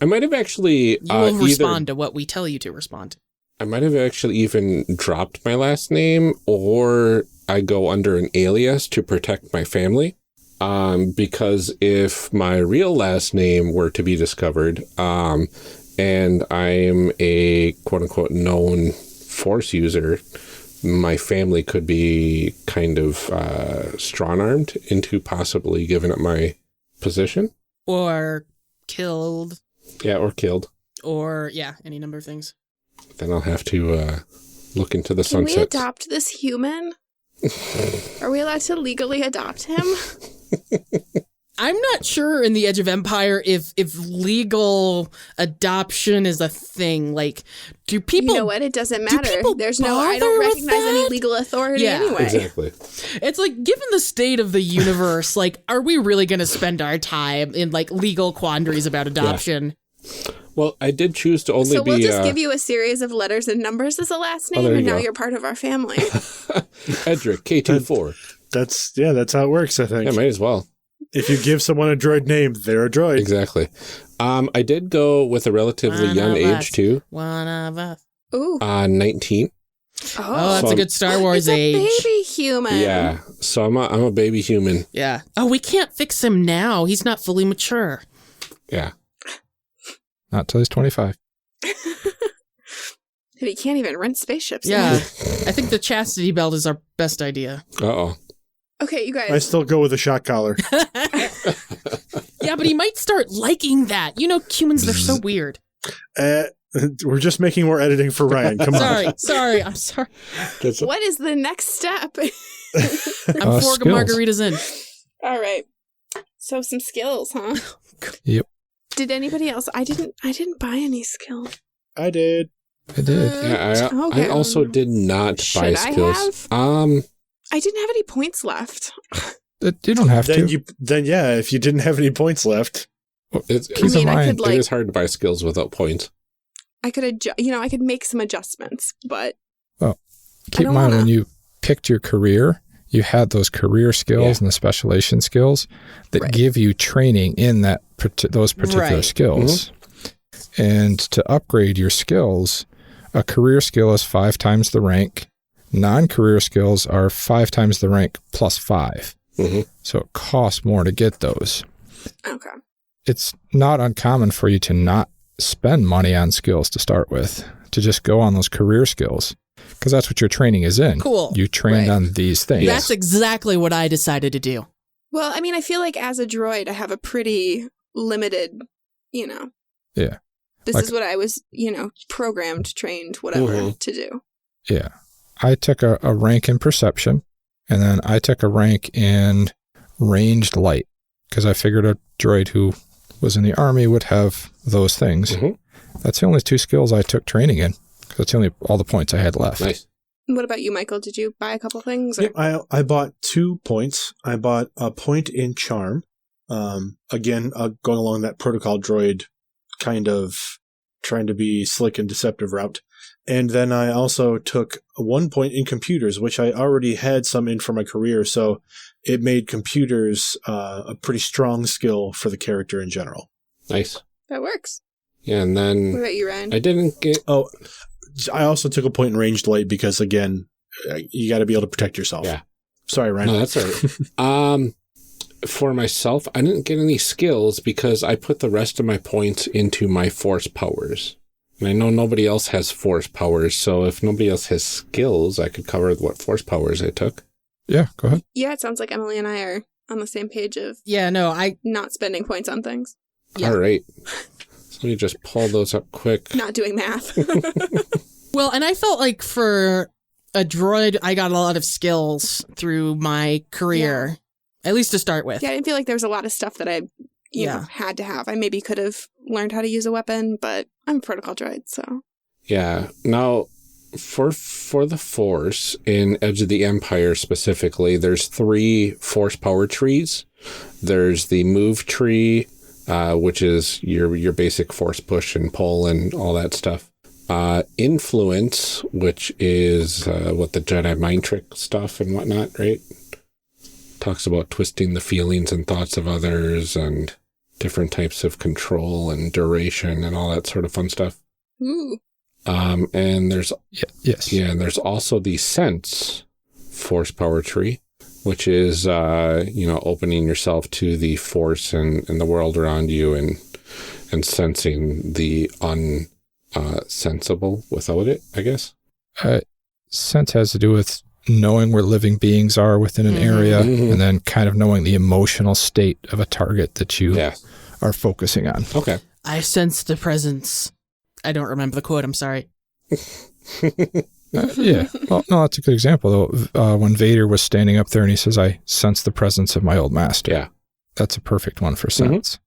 I might have actually You will respond to what we tell you to respond. I might have actually even dropped my last name, or I go under an alias to protect my family. Because if my real last name were to be discovered, and I'm a quote unquote known Force user, my family could be kind of strong-armed into possibly giving up my position. Or killed. Yeah, or killed. Or, yeah, any number of things. Then I'll have to look into the Can we sunsets. adopt this human? Are we allowed to legally adopt him? I'm not sure in the Edge of Empire if legal adoption is a thing. Like, do people... You know what? It doesn't matter. people There's no, I bother don't with recognize any that? legal authority Yeah. anyway. Exactly. It's like, given the state of the universe, like, are we really going to spend our time in, like, legal quandaries about adoption? Well, I did choose to only So be... we'll just give you a series of letters and numbers as a last name, there and you now go. you're part of our family. Edric, K24. That's how it works, I think. Yeah, might as well. If you give someone a droid name, they're a droid. Exactly. I did go with a relatively One young of age, us. too. One of us. Ooh. 19. Oh, that's So- a good Star Wars It's a age. baby human. Yeah. So I'm a baby human. Yeah. Oh, we can't fix him now. He's not fully mature. Yeah. Not till he's 25. He can't even rent spaceships. Yeah. yet. I think the chastity belt is our best idea. Uh-oh. Okay, you I guys. still go with a shock collar. Yeah, but he might start liking that. You know, humans, they're so weird. We're just making more editing for Ryan. Come on. Sorry. I'm sorry. That's What is the next step? I'm 4 skills. margaritas in. All right. So some skills, huh? Yep, Did anybody else? I didn't buy any skills. I did. I did. Yeah, I Okay. also did not Should buy I skills. I didn't have any points left. You don't have Then to. if you didn't have any points left, It's, Keep in I mind, could it is hard to buy skills without points. I could I could make some adjustments, but keep in don't mind wanna- when you picked your career, you had those career skills and the specialization skills that Right. give you training in those particular Right. skills. And to upgrade your skills, a career skill is 5 times the rank. Non-career skills are 5 times the rank plus 5. Mhm. So it costs more to get those. okay. It's not uncommon for you to not spend money on skills to start with, to just go on those career skills, because that's what your training is in. Cool. You trained Right. on these things. That's exactly what I decided to do. Well, I mean, I feel like as a droid, I have a pretty limited, Yeah. This Like- is what I was, programmed, trained, whatever, Mhm. to do. Yeah. I took a rank in perception, and then I took a rank in ranged light, because I figured a droid who was in the army would have those things. Mhm. That's the only 2 skills I took training in, because that's all the points I had left. Nice. What about you, Michael? Did you buy a couple things? Or? Yep, I bought 2 points. I bought a point in charm. Again, going along that protocol droid kind of trying to be slick and deceptive route. And then I also took 1 point in computers, which I already had some in for my career. So it made computers a pretty strong skill for the character in general. Nice. That works. Yeah, and then... What about you, Ryan? I didn't get... Oh, I also took a point in ranged light because, again, you got to be able to protect yourself. Yeah. Sorry, Ryan. No, that's all right. For myself, I didn't get any skills because I put the rest of my points into my force powers. And I know nobody else has force powers, so if nobody else has skills, I could cover what force powers I took. Yeah, go ahead. Yeah, it sounds like Emily and I are on the same page of I not spending points on things. Yeah. All right. So let me just pull those up quick. Not doing math. Well, and I felt like for a droid, I got a lot of skills through my career, at least to start with. Yeah, I didn't feel like there was a lot of stuff that I you know, had to have. I maybe could have learned how to use a weapon, but I'm a protocol droid, so. Yeah. Now, for the Force, in Edge of the Empire specifically, there's 3 force power trees. There's the move tree, which is your basic force push and pull and all that stuff. Influence, which is what the Jedi mind trick stuff and whatnot, right? Talks about twisting the feelings and thoughts of others and different types of control and duration and all that sort of fun stuff. Ooh. And there's and there's also the sense force power tree, which is opening yourself to the force and the world around you and sensing the unsensible without it, I guess. Sense has to do with knowing where living beings are within an area, and then kind of knowing the emotional state of a target that you are focusing on. Okay. I sense the presence. I don't remember the quote, I'm sorry. Yeah. Well, no, that's a good example, though. When Vader was standing up there and he says, I sense the presence of my old master. Yeah. That's a perfect one for sense.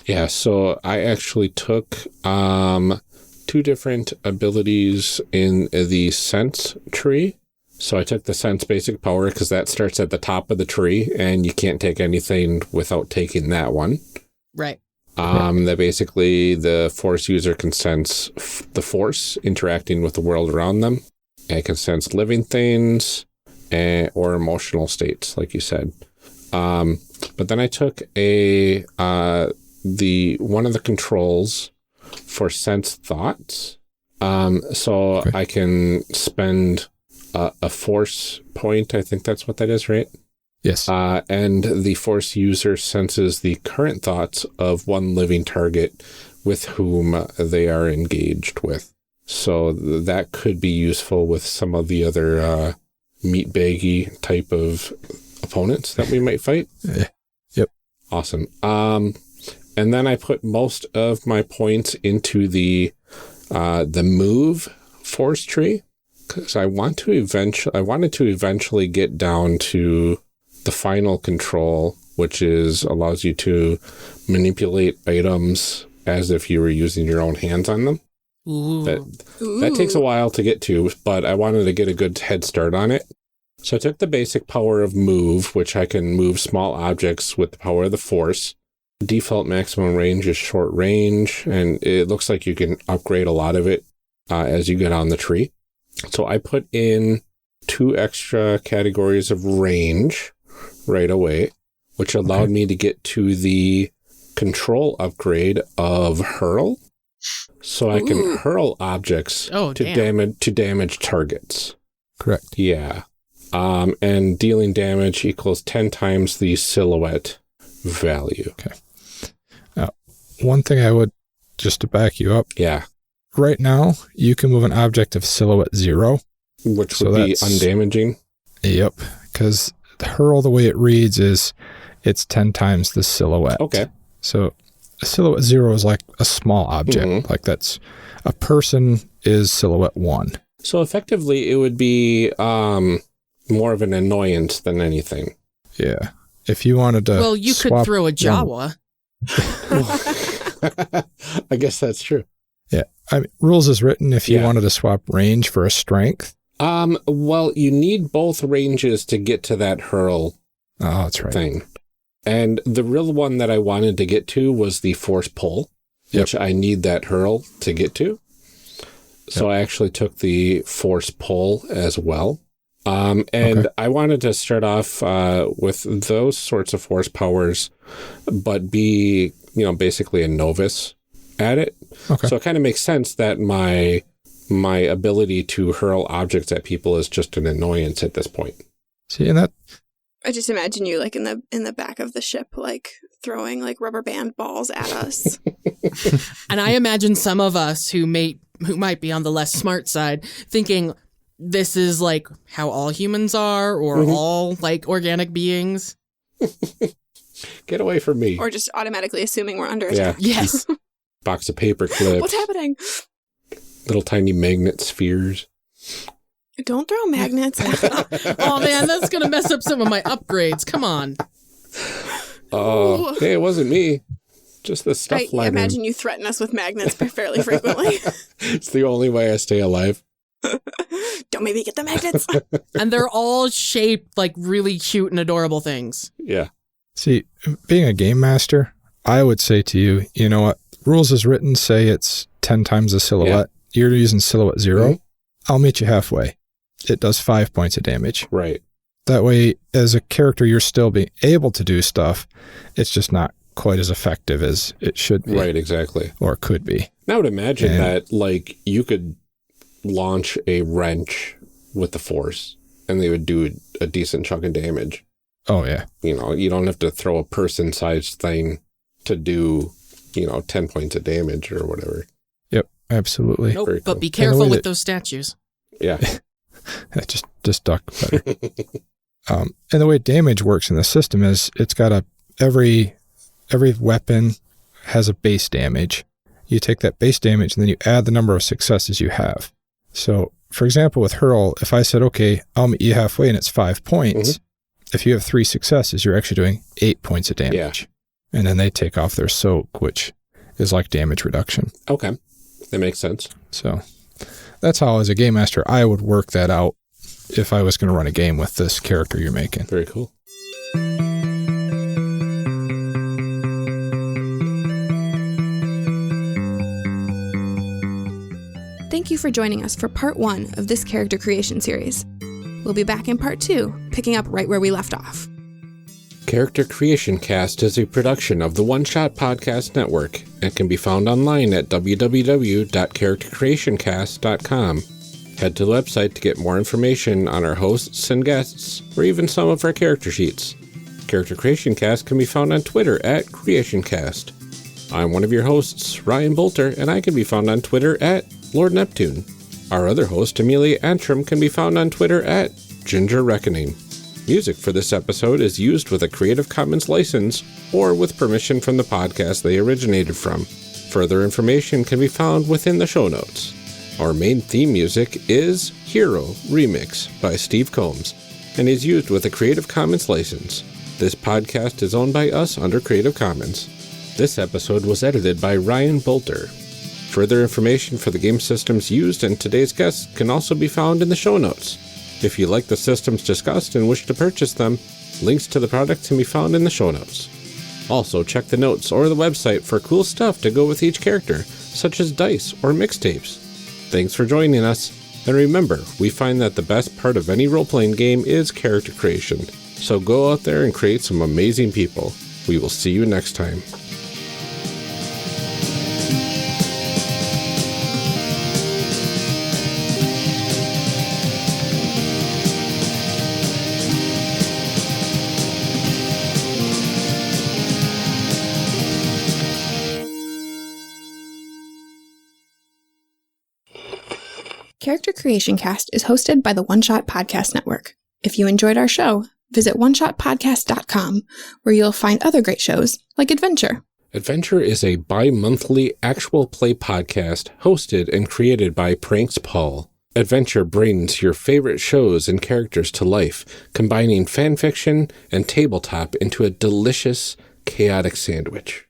Yeah, so I actually took 2 different abilities in the sense tree. So I took the sense basic power because that starts at the top of the tree and you can't take anything without taking that one. Right. That basically the force user can sense the force interacting with the world around them. It can sense living things or emotional states, like you said. But then I took one of the controls for sense thoughts. I can spend a force point. I think that's what that is, right? Yes. And the force user senses the current thoughts of one living target with whom they are engaged with. So that could be useful with some of the other meat baggy type of opponents that we might fight. Yep. Awesome. And then I put most of my points into the move force tree because I wanted to eventually get down to the final control, which allows you to manipulate items as if you were using your own hands on them. Ooh. That takes a while to get to, but I wanted to get a good head start on it. So I took the basic power of move, which I can move small objects with the power of the force. Default maximum range is short range, and it looks like you can upgrade a lot of it as you get on the tree. So I put in 2 extra categories of range right away, which allowed me to get to the control upgrade of hurl. So I can hurl objects to damage targets. Correct. Yeah. And dealing damage equals 10 times the silhouette value. Okay. Now, one thing I would, just to back you up. Yeah. Right now, you can move an object of silhouette 0. Which would be undamaging. Yep. Because the hurl, the way it reads is it's 10 times the silhouette. Okay. So a silhouette 0 is like a small object. Like that's a person is silhouette 1. So effectively, it would be more of an annoyance than anything. Yeah. If you wanted to Well, you could throw a Jawa. I guess that's true. Yeah. I mean, rules is written if you wanted to swap range for a strength, Well, you need both ranges to get to that hurl that's right. thing. And the real one that I wanted to get to was the force pull, which I need that hurl to get to. So I actually took the force pull as well. And I wanted to start off with those sorts of force powers, but be, basically a novice at it. Okay. So it kind of makes sense that my ability to hurl objects at people is just an annoyance at this point. See, and that... I just imagine you like in the back of the ship, like throwing like rubber band balls at us. And I imagine some of us who might be on the less smart side thinking this is like how all humans are, or all like organic beings. Get away from me. Or just automatically assuming we're under attack. Yes. Box of paper clips. What's happening? Little tiny magnet spheres. Don't throw magnets. Oh man, that's going to mess up some of my upgrades. Come on. Oh, hey, it wasn't me. Just the stuff I imagine you threaten us with magnets fairly frequently. It's the only way I stay alive. Don't make me get the magnets. And they're all shaped like really cute and adorable things. Yeah. See, being a game master, I would say to you, you know what? Rules as written say it's 10 times the silhouette. You're using silhouette 0. I'll meet you halfway. It does 5 points of damage. Right. That way, as a character, you're still being able to do stuff. It's just not quite as effective as it should be. Right, exactly. Or could be. I would imagine that, like, you could launch a wrench with the force, and they would do a decent chunk of damage. Oh, yeah. You don't have to throw a person-sized thing to do, 10 points of damage or whatever. Yep, absolutely. Nope, Very but cool. be careful with those statues. Yeah. just duck better. And the way damage works in the system is it's got every weapon has a base damage. You take that base damage and then you add the number of successes you have. So, for example, with hurl, if I said, okay, I'll meet you halfway and it's 5 points, if you have 3 successes, you're actually doing 8 points of damage. Yeah. And then they take off their soak, which is like damage reduction. Okay. That makes sense. So that's how, as a game master, I would work that out if I was going to run a game with this character you're making. Very cool. Thank you for joining us for part 1 of this character creation series. We'll be back in part 2, picking up right where we left off. Character Creation Cast is a production of the One Shot Podcast Network and can be found online at www.charactercreationcast.com. Head to the website to get more information on our hosts and guests, or even some of our character sheets. Character Creation Cast can be found on Twitter at CreationCast. I'm one of your hosts, Ryan Bolter, and I can be found on Twitter at Lord Neptune. Our other host, Amelia Antrim, can be found on Twitter at Ginger Reckoning. Music for this episode is used with a Creative Commons license or with permission from the podcast they originated from. Further information can be found within the show notes. Our main theme music is Hero Remix by Steve Combs and is used with a Creative Commons license. This podcast is owned by us under Creative Commons. This episode was edited by Ryan Bolter. Further information for the game systems used and today's guests can also be found in the show notes. If you like the systems discussed and wish to purchase them, links to the products can be found in the show notes. Also, check the notes or the website for cool stuff to go with each character, such as dice or mixtapes. Thanks for joining us, and remember, we find that the best part of any role-playing game is character creation. So go out there and create some amazing people. We will see you next time. Character Creation Cast is hosted by the One Shot Podcast Network. If you enjoyed our show, visit oneshotpodcast.com, where you'll find other great shows like Adventure. Adventure is a bi-monthly actual play podcast hosted and created by Pranks Paul. Adventure brings your favorite shows and characters to life, combining fan fiction and tabletop into a delicious, chaotic sandwich.